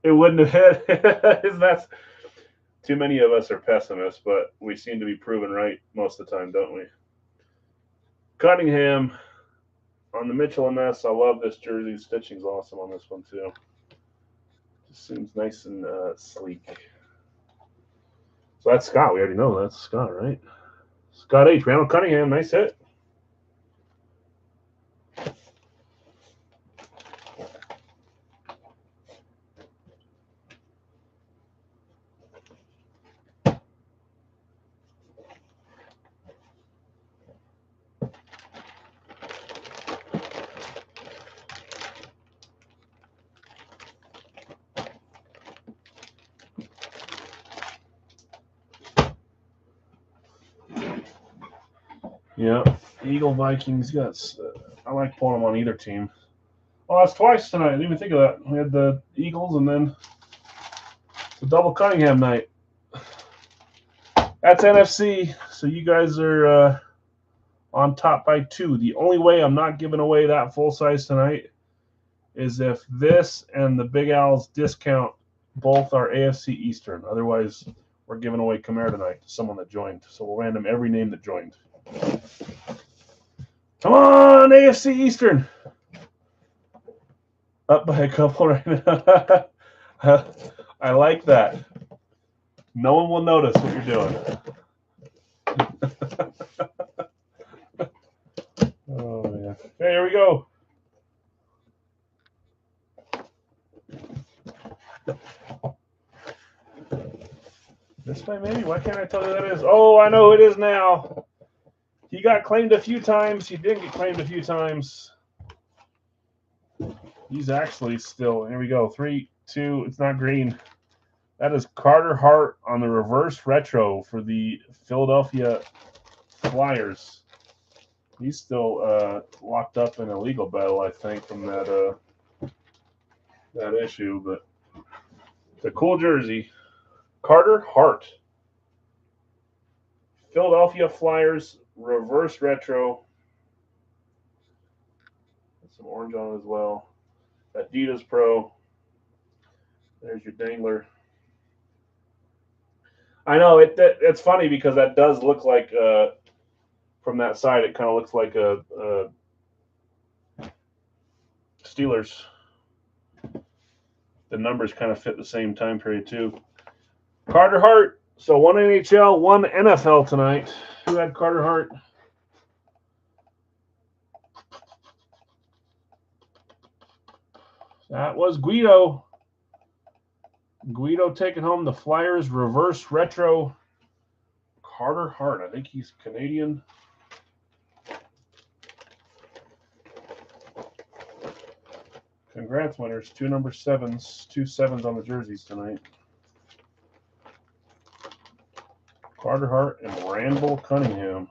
it wouldn't have hit. That's too many of us are pessimists, but we seem to be proven right most of the time, don't we? Cunningham on the Mitchell and Ness. I love this jersey. Stitching's awesome on this one too. Just seems nice and sleek. So that's Scott. We already know that's Scott, right? Scott H. Randall Cunningham. Nice hit. Yeah, Eagle Vikings. Yes, I like pulling them on either team. Oh, that's twice tonight. I didn't even think of that. We had the Eagles and then the double Cunningham night. That's NFC. So you guys are on top by 2. The only way I'm not giving away that full size tonight is if this and the Big Al's discount both are AFC Eastern. Otherwise, we're giving away Kamara tonight to someone that joined. So we'll random every name that joined. Come on, AFC Eastern. Up by a couple right now. I like that. No one will notice what you're doing. Oh, man. Okay, here we go. This way, maybe? Why can't I tell you who that is? Oh, I know who it is now. He got claimed a few times. He didn't get claimed a few times. He's actually still. Here we go. 3, 2. It's not green. That is Carter Hart on the reverse retro for the Philadelphia Flyers. He's still locked up in a legal battle, I think, from that that issue. But it's a cool jersey. Carter Hart. Philadelphia Flyers reverse retro. Some orange on it as well. Adidas Pro. There's your dangler. I know it's funny because that does look like from that side it kind of looks like a Steelers. The numbers kind of fit the same time period too. Carter Hart. So one NHL, one NFL tonight. Who had Carter Hart? That was Guido. Guido taking home the Flyers reverse retro. Carter Hart. I think he's Canadian. Congrats, winners. 2 number 7s. 2 7s on the jerseys tonight. Carter Hart and Randall Cunningham.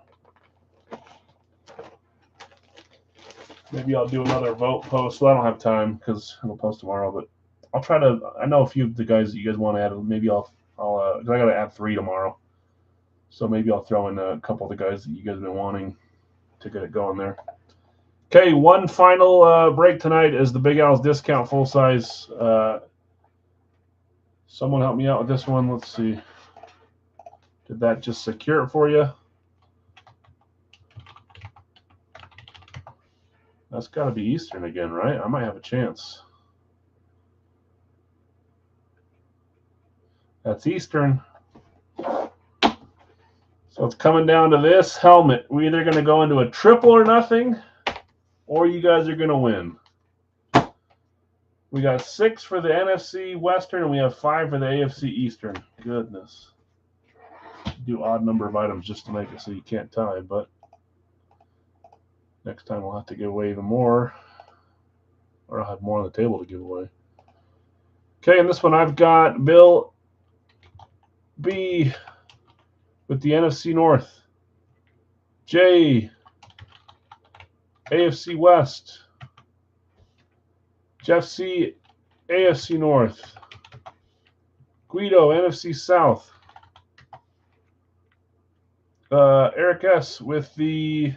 Maybe I'll do another vote post. Well, I don't have time because I'll post tomorrow, but I'll try to. I know a few of the guys that you guys want to add. Maybe I'll because I got to add 3 tomorrow. So maybe I'll throw in a couple of the guys that you guys have been wanting to get it going there. Okay, one final break tonight is the Big Al's Discount full size. Someone help me out with this one. Let's see. Did that just secure it for you? That's got to be Eastern again, right? I might have a chance. That's Eastern. So it's coming down to this helmet. We're either going to go into a triple or nothing, or you guys are going to win. We got 6 for the NFC Western, and we have 5 for the AFC Eastern. Goodness. Do odd number of items just to make it so you can't tie, but next time we'll have to give away even more, or I'll have more on the table to give away. Okay, and this one I've got Bill B with the NFC North. J, AFC West. Jeff C, AFC North. Guido, NFC South. Eric S with the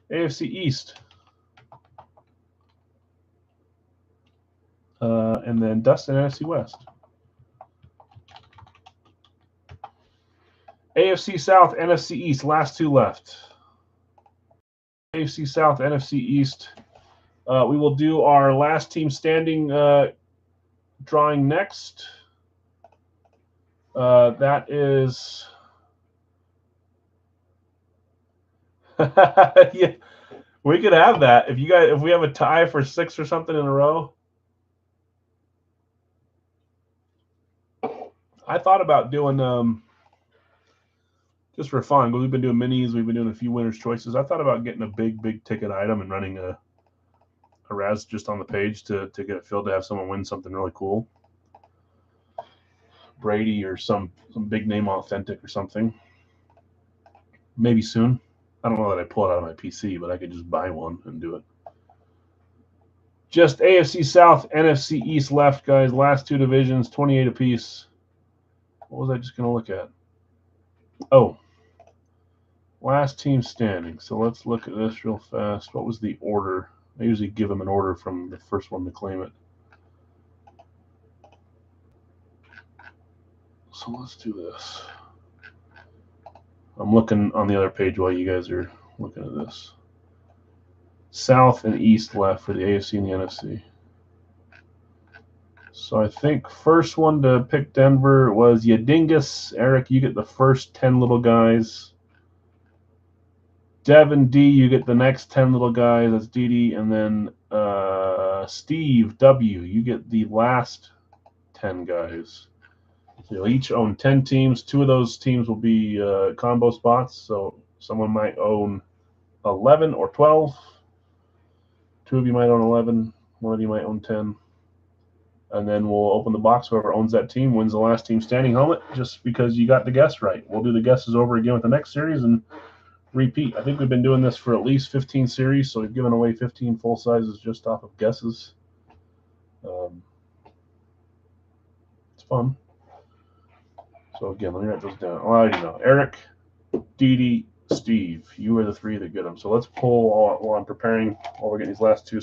AFC East. And then Dustin, NFC West. AFC South, NFC East, last 2 left. AFC South, NFC East. We will do our last team standing drawing next. That is... yeah, we could have that if we have a tie for 6 or something in a row. I thought about doing just for fun, but we've been doing minis, we've been doing a few winners' choices. I thought about getting a big ticket item and running a Raz just on the page to get it filled to have someone win something really cool. Brady or some big name authentic or something. Maybe soon. I don't know that I pull it out of my PC, but I could just buy one and do it. Just AFC South, NFC East left, guys. Last 2 divisions, 28 apiece. What was I just going to look at? Oh, last team standing. So let's look at this real fast. What was the order? I usually give them an order from the first one to claim it. So let's do this. I'm looking on the other page while you guys are looking at this. South and East left for the AFC and the NFC. So I think first one to pick Denver was Yadingus. Eric, you get the first 10 little guys. Devin D, you get the next 10 little guys. That's Didi. And then Steve W, you get the last 10 guys. So you'll each own 10 teams. 2 of those teams will be combo spots. So someone might own 11 or 12. 2 of you might own 11. 1 of you might own 10. And then we'll open the box. Whoever owns that team wins the last team standing helmet just because you got the guess right. We'll do the guesses over again with the next series and repeat. I think we've been doing this for at least 15 series, so we've given away 15 full sizes just off of guesses. It's fun. So again, let me write those down. Well, I already know. Eric, Dee Dee, Steve. You are the three that get them. So let's pull while I'm preparing, while we're getting these last two.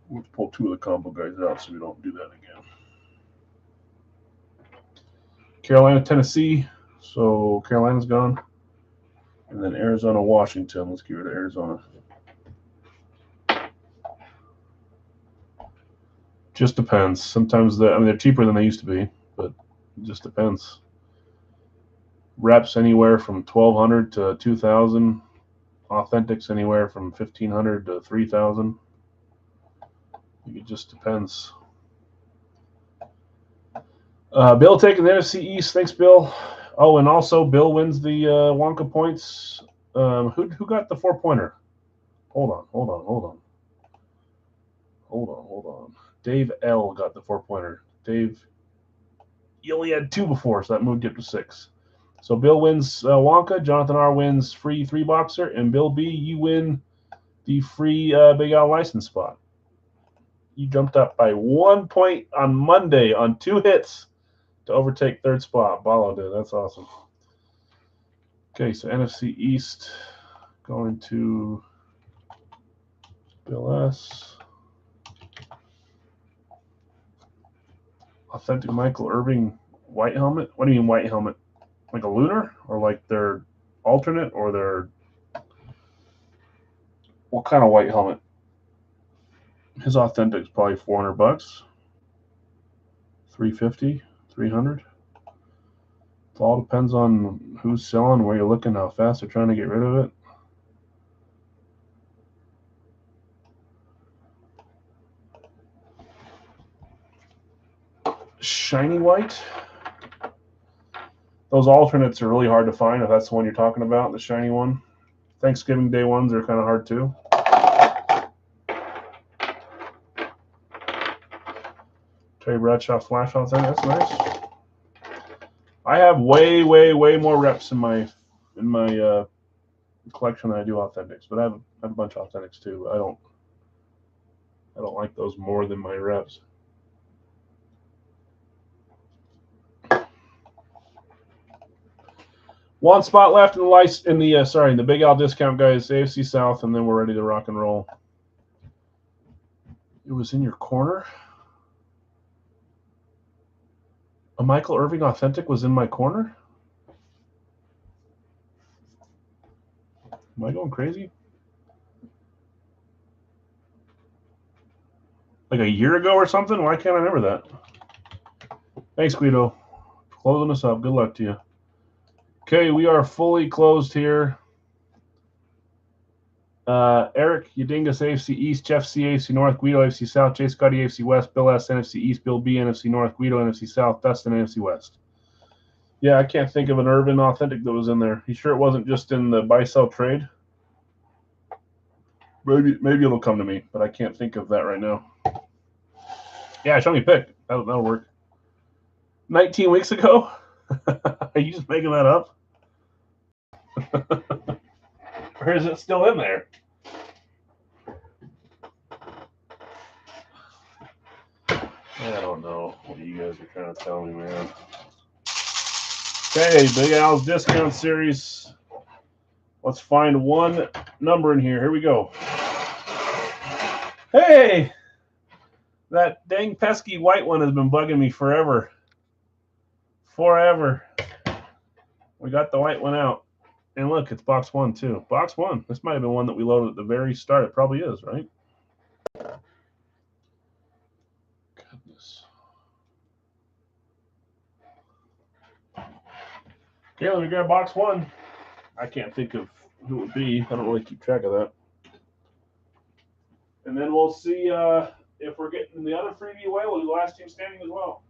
Let's pull two of the combo guys out so we don't do that again. Carolina, Tennessee. So Carolina's gone. And then Arizona, Washington. Let's get rid of Arizona. Just depends. Sometimes they're cheaper than they used to be, but it just depends. Reps anywhere from 1,200 to 2,000. Authentics anywhere from 1,500 to 3,000. It just depends. Bill taking the NFC East. Thanks, Bill. Oh, and also Bill wins the Wonka points. Who got the 4-pointer? Hold on. Dave L got the 4-pointer. Dave, you only had 2 before, so that moved you up to 6. So Bill wins Wonka. Jonathan R wins free 3-boxer, and Bill B, you win the free Big Al license spot. You jumped up by 1 point on Monday on 2 hits to overtake third spot. Balo did. That's awesome. Okay, so NFC East going to Bill S. Authentic Michael Irving white helmet. What do you mean white helmet? Like a lunar, or like their alternate, or their what kind of white helmet? His authentic is probably $400, 350, 300. It all depends on who's selling, where you're looking, how fast they're trying to get rid of it. Shiny white. Those alternates are really hard to find if that's the one you're talking about, the shiny one. Thanksgiving Day ones are kind of hard too. Terry Bradshaw flash authentic. That's nice. I have way more reps in my collection than I do authentics, but I have a bunch of authentics too. I don't like those more than my reps. One spot left in the Big Al discount, guys. AFC South, and then we're ready to rock and roll. It was in your corner. A Michael Irving authentic was in my corner. Am I going crazy? Like a year ago or something? Why can't I remember that? Thanks, Guido. Closing us up. Good luck to you. Okay, we are fully closed here. Eric, Udingus, AFC East, Jeff C, AFC North, Guido, AFC South, Jay Scotty, AFC West, Bill S, NFC East, Bill B, NFC North, Guido, NFC South, Dustin, NFC West. Yeah, I can't think of an Irvin authentic that was in there. You sure it wasn't just in the buy-sell trade? Maybe it'll come to me, but I can't think of that right now. Yeah, show me a pic. That'll work. 19 weeks ago? Are you just making that up? Or is it still in there? I don't know what you guys are trying to tell me, man. Okay, Big Al's discount series. Let's find one number in here. Here we go. Hey! That dang pesky white one has been bugging me forever. We got the white one out. And look, it's box 1 too. Box 1. This might have been one that we loaded at the very start. It probably is, right? Goodness. Okay, let me grab box 1. I can't think of who it would be. I don't really keep track of that. And then we'll see if we're getting the other freebie away. We'll do the last team standing as well.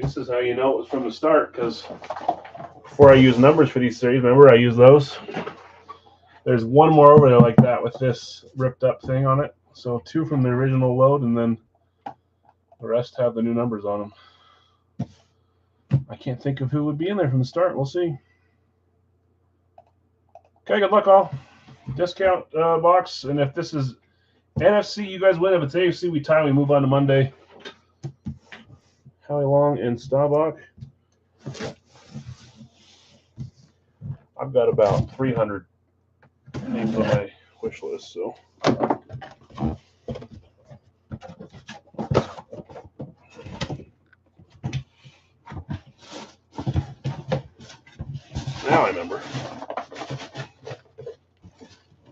This is how you know it was from the start, because before I use numbers for these series, remember I use those? There's one more over there like that with this ripped up thing on it. So 2 from the original load, and then the rest have the new numbers on them. I can't think of who would be in there from the start. We'll see. Okay, good luck all. Discount box, and if this is NFC, you guys win. If it's AFC, we tie. We move on to Monday. Howie Long and Staubach. I've got about 300 names on my wish list, so. Now I remember.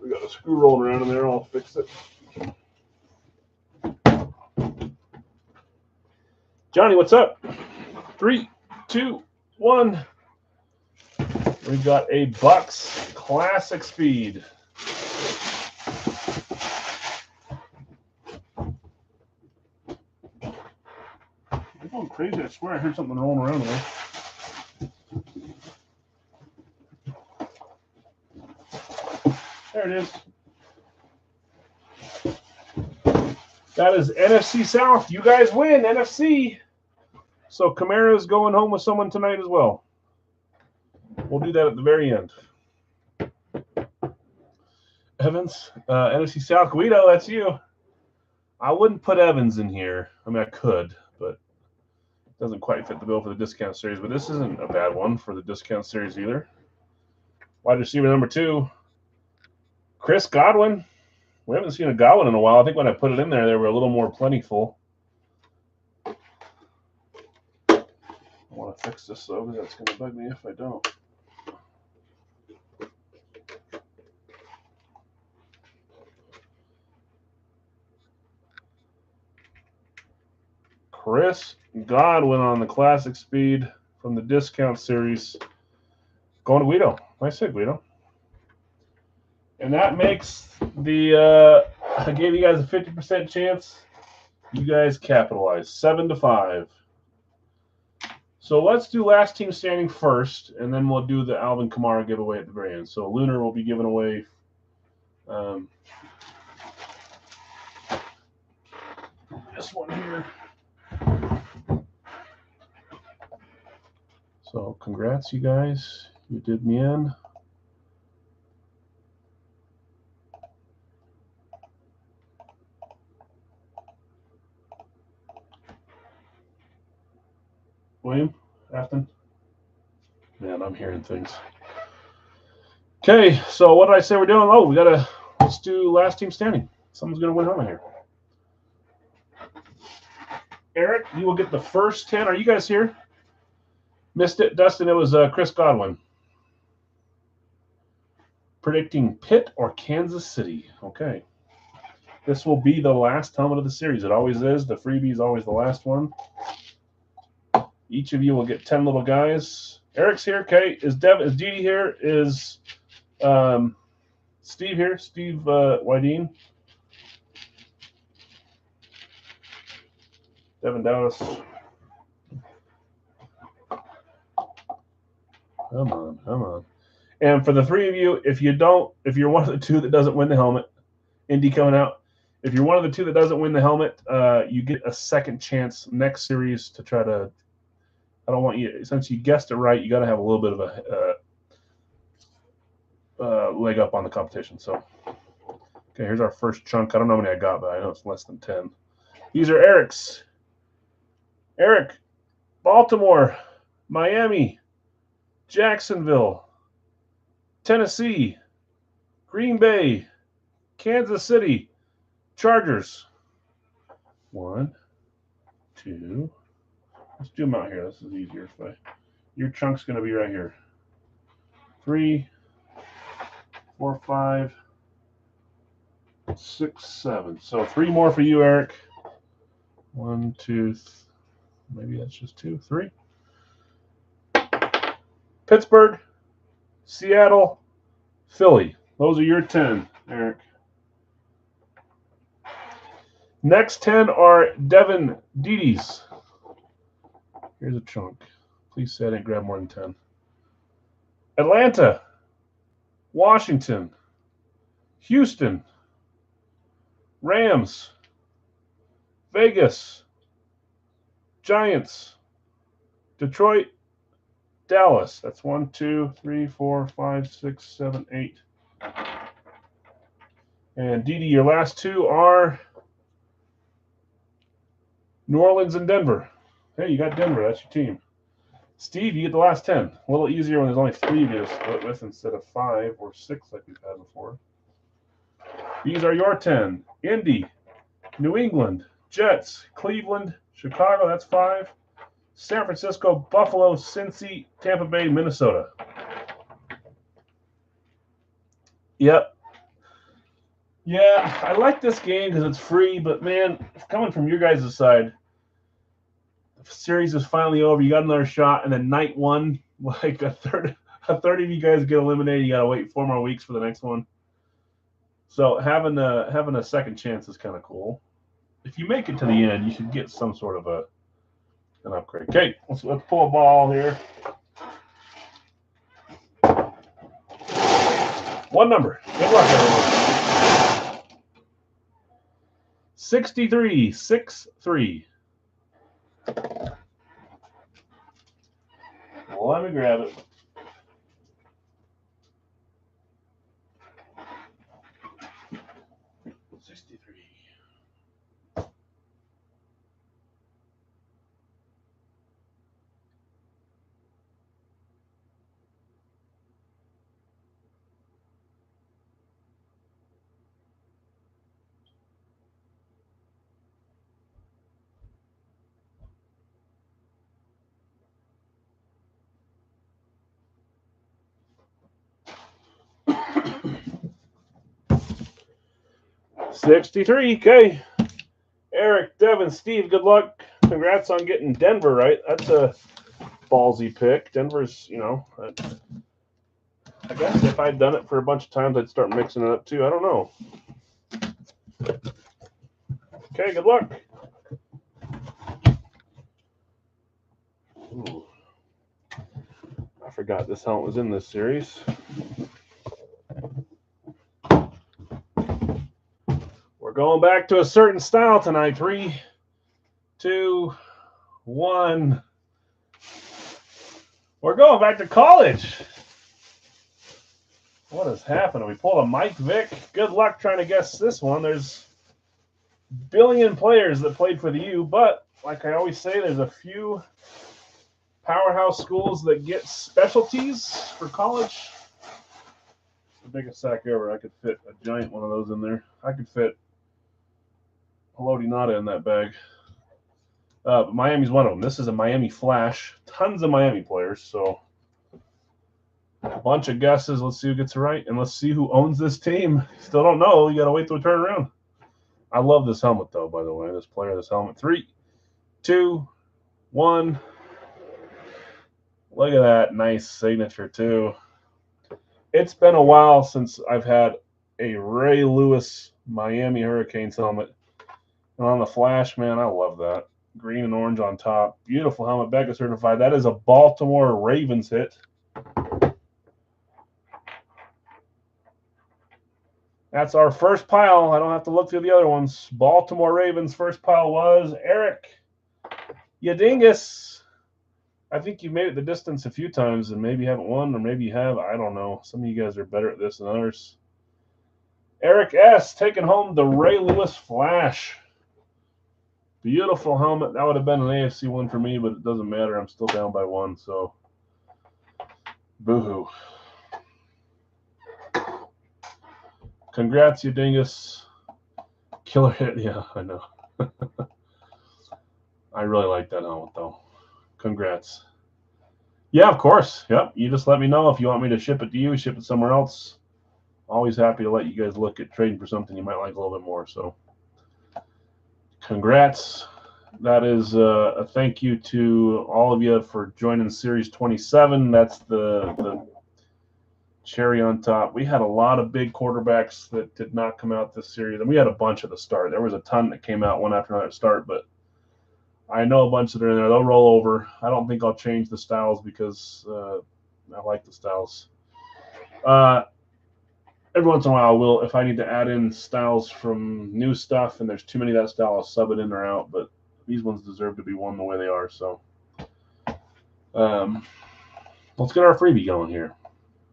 We got a screw rolling around in there. I'll fix it. Johnny, what's up? 3, 2, 1. We've got a Bucks Classic Speed. I'm going crazy. I swear I heard something rolling around there. There it is. That is NFC South. You guys win, NFC. So Kamara's going home with someone tonight as well. We'll do that at the very end. Evans, NFC South. Guido, that's you. I wouldn't put Evans in here. I mean, I could, but it doesn't quite fit the bill for the discount series. But this isn't a bad one for the discount series either. Wide receiver number 2, Chris Godwin. We haven't seen a Godwin in a while. I think when I put it in there, they were a little more plentiful. I want to fix this, though, because that's going to bug me if I don't. Chris Godwin on the Classic Speed from the discount series. Going to Guido. Nice hit, Guido. And that makes the I gave you guys a 50% chance. You guys capitalized 7-5. So let's do last team standing first, and then we'll do the Alvin Kamara giveaway at the very end. So Lunar will be giving away this one here. So congrats, you guys. You did me in. William, Afton. Man, I'm hearing things. Okay, so what did I say we're doing? Oh, let's do last team standing. Someone's gonna win home here. Eric, you will get the first 10. Are you guys here? Missed it, Dustin. It was Chris Godwin. Predicting Pitt or Kansas City. Okay. This will be the last helmet of the series. It always is. The freebie is always the last one. Each of you will get 10 little guys. Eric's here. Okay. Is Dee Dee here? Is Steve here? Steve Wydeen. Devin Dallas. Come on, come on. And for the 3 of you, if you're one of the 2 that doesn't win the helmet, Indy coming out. If you're one of the 2 that doesn't win the helmet, you get a second chance next series to try to. I don't want you, since you guessed it right, you got to have a little bit of a leg up on the competition. So, okay, here's our first chunk. I don't know how many I got, but I know it's less than 10. These are Eric's. Eric, Baltimore, Miami, Jacksonville, Tennessee, Green Bay, Kansas City, Chargers. 1, 2. Let's do them out here. This is easier. Your chunk's going to be right here. 3, 4, 5, 6, 7. So 3 more for you, Eric. 1, 2, maybe that's just 2, 3. Pittsburgh, Seattle, Philly. Those are your 10, Eric. Next 10 are Devin Dede's. Here's a chunk. Please say I didn't grab more than 10. Atlanta, Washington, Houston, Rams, Vegas, Giants, Detroit, Dallas. That's 1, 2, 3, 4, 5, 6, 7, 8. And Didi, your last two are New Orleans and Denver. Hey, you got Denver. That's your team. Steve, you get the last 10. A little easier when there's only 3 of you to split with instead of 5 or 6 like we've had before. These are your 10. Indy, New England, Jets, Cleveland, Chicago. That's 5. San Francisco, Buffalo, Cincy, Tampa Bay, Minnesota. Yep. Yeah, I like this game because it's free, but man, coming from your guys' side, the series is finally over. You got another shot, and then night one, like a third of you guys get eliminated. You got to wait 4 more weeks for the next one. So having a second chance is kind of cool. If you make it to the end, you should get some sort of an upgrade. Okay, let's pull a ball here. One number. Good luck, everyone. 63, 6-3. Well, let me grab it. Okay. Eric, Devin, Steve, good luck. Congrats on getting Denver right. That's a ballsy pick. Denver's, I guess if I'd done it for a bunch of times, I'd start mixing it up too. I don't know. Okay, good luck. Ooh. I forgot this helmet was in this series. We're going back to a certain style tonight. 3, 2, 1. We're going back to college. What is happening? We pulled a Mike Vick. Good luck trying to guess this one. There's a billion players that played for the U, but like I always say, there's a few powerhouse schools that get specialties for college. The biggest sack ever. I could fit a giant one of those in there. I could fit Haloti Ngata in that bag. Miami's one of them. This is a Miami Flash. Tons of Miami players, so a bunch of guesses. Let's see who gets it right, and let's see who owns this team. Still don't know. You got to wait till we turn around. I love this helmet, though, by the way. This player, this helmet. 3, 2, 1. Look at that. Nice signature, too. It's been a while since I've had a Ray Lewis Miami Hurricanes helmet. And on the Flash, man, I love that. Green and orange on top. Beautiful helmet. BECA certified. That is a Baltimore Ravens hit. That's our first pile. I don't have to look through the other ones. Baltimore Ravens first pile was Eric Yadingus. I think you made it the distance a few times and maybe haven't won, or maybe you have. I don't know. Some of you guys are better at this than others. Eric S. taking home the Ray Lewis Flash. Beautiful helmet. That would have been an AFC one for me, but it doesn't matter. I'm still down by 1, so boo-hoo. Congrats, you dingus. Killer hit. Yeah, I know. I really like that helmet, though. Congrats. Yeah, of course. Yep. You just let me know if you want me to ship it to you, ship it somewhere else. Always happy to let you guys look at trading for something you might like a little bit more. So congrats. That is a thank you to all of you for joining Series 27. That's the cherry on top. We had a lot of big quarterbacks that did not come out this series, and we had a bunch at the start. There was a ton that came out one after another start, but I know a bunch that are in there. They'll roll over. I don't think I'll change the styles because I like the styles. Every once in a while, I will. If I need to add in styles from new stuff and there's too many of that style, I'll sub it in or out. But these ones deserve to be won the way they are. So let's get our freebie going here.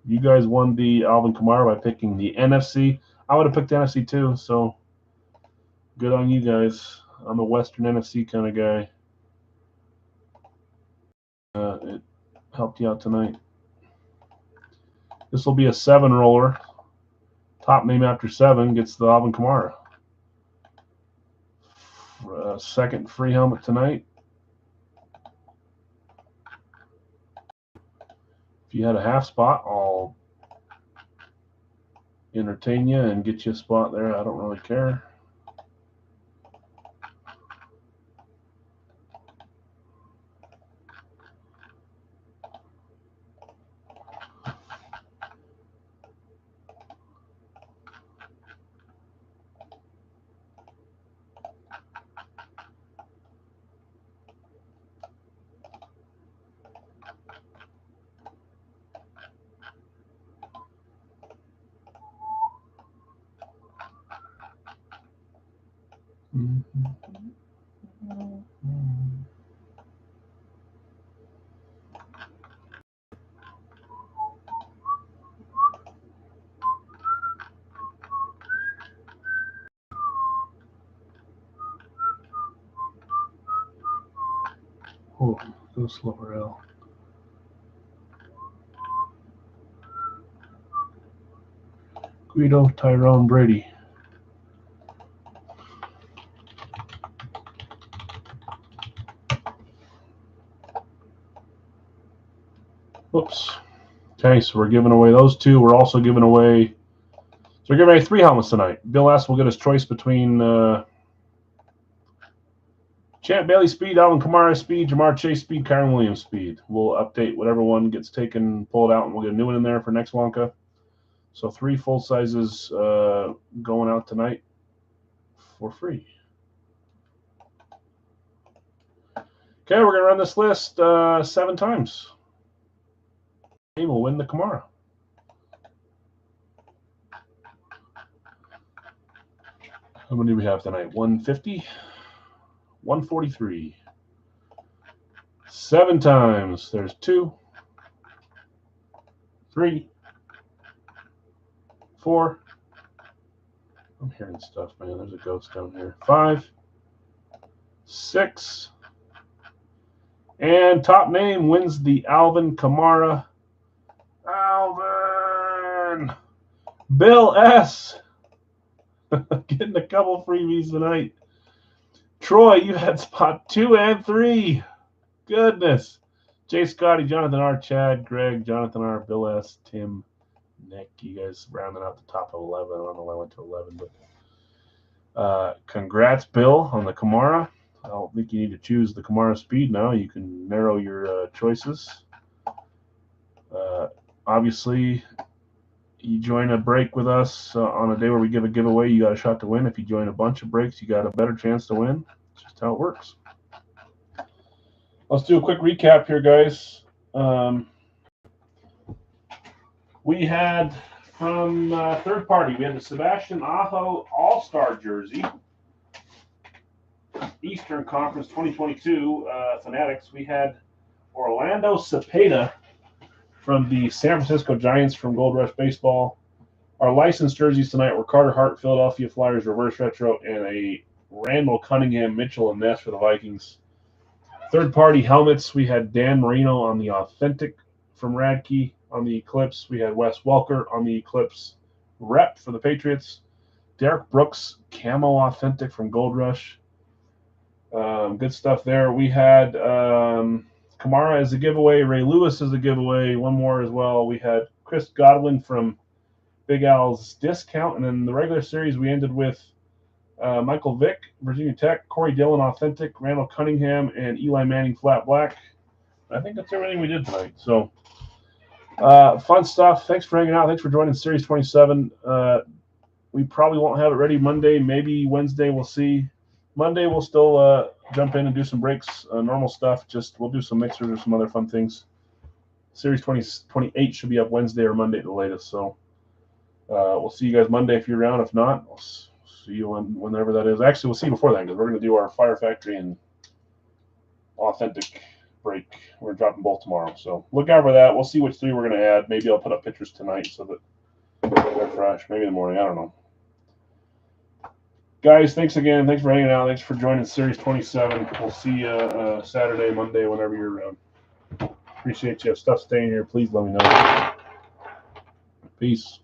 You guys won the Alvin Kamara by picking the NFC. I would have picked the NFC too, so good on you guys. I'm a Western NFC kind of guy. It helped you out tonight. This will be a 7 roller. Top name after 7 gets the Alvin Kamara. Second free helmet tonight. If you had a half spot, I'll entertain you and get you a spot there. I don't really care. Oh, go slower, L. Guido Tyrone Brady. Whoops. Okay, so we're giving away those two. We're also giving away. So we're giving away 3 helmets tonight. Bill S. will get his choice between Champ Bailey speed, Alvin Kamara speed, Jamar Chase speed, Kyren Williams speed. We'll update whatever one gets taken, pulled out, and we'll get a new one in there for next Wonka. So 3 full sizes going out tonight for free. Okay, we're going to run this list 7 times. He will win the Kamara. How many do we have tonight? 150, 143. 7 times. There's 2, 3, 4. I'm hearing stuff, man. There's a ghost down here. 5, 6. And top name wins the Alvin Kamara. Alvin! Bill S. Getting a couple freebies tonight. Troy, you had spot 2 and 3. Goodness. Jay Scotty, Jonathan R, Chad, Greg, Jonathan R, Bill S, Tim, Nick. You guys rounding out the top of 11. I don't know why I went to 11, but congrats, Bill, on the Kamara. I don't think you need to choose the Kamara speed now. You can narrow your choices. Obviously, you join a break with us on a day where we give a giveaway, you got a shot to win. If you join a bunch of breaks, you got a better chance to win. It's just how it works. Let's do a quick recap here, guys. We had from third party, we had the Sebastian Aho All-Star jersey. Eastern Conference 2022 Fanatics. We had Orlando Cepeda from the San Francisco Giants from Gold Rush Baseball. Our licensed jerseys tonight were Carter Hart, Philadelphia Flyers Reverse Retro, and a Randall Cunningham, Mitchell, and Ness for the Vikings. Third-party helmets, we had Dan Marino on the Authentic from Radke. On the Eclipse, we had Wes Welker on the Eclipse Rep for the Patriots. Derek Brooks, Camo Authentic from Gold Rush. Good stuff there. We had Kamara as a giveaway. Ray Lewis as a giveaway. One more as well. We had Chris Godwin from Big Al's Discount. And then the regular series, we ended with Michael Vick, Virginia Tech, Corey Dillon Authentic, Randall Cunningham, and Eli Manning Flat Black. I think that's everything we did tonight. So fun stuff. Thanks for hanging out. Thanks for joining Series 27. We probably won't have it ready Monday. Maybe Wednesday. We'll see. Monday we'll still jump in and do some breaks, normal stuff. Just we'll do some mixers or some other fun things. Series 28 should be up Wednesday or Monday at the latest. So we'll see you guys Monday if you're around. If not, we'll see you whenever that is. Actually, we'll see you before that because we're going to do our Fire Factory and Authentic break. We're dropping both tomorrow. So look out for that. We'll see which 3 we're going to add. Maybe I'll put up pictures tonight so that they're fresh. Maybe in the morning. I don't know. Guys, thanks again. Thanks for hanging out. Thanks for joining Series 27. We'll see you Saturday, Monday, whenever you're around. Appreciate you. If stuff's staying here, please let me know. Peace.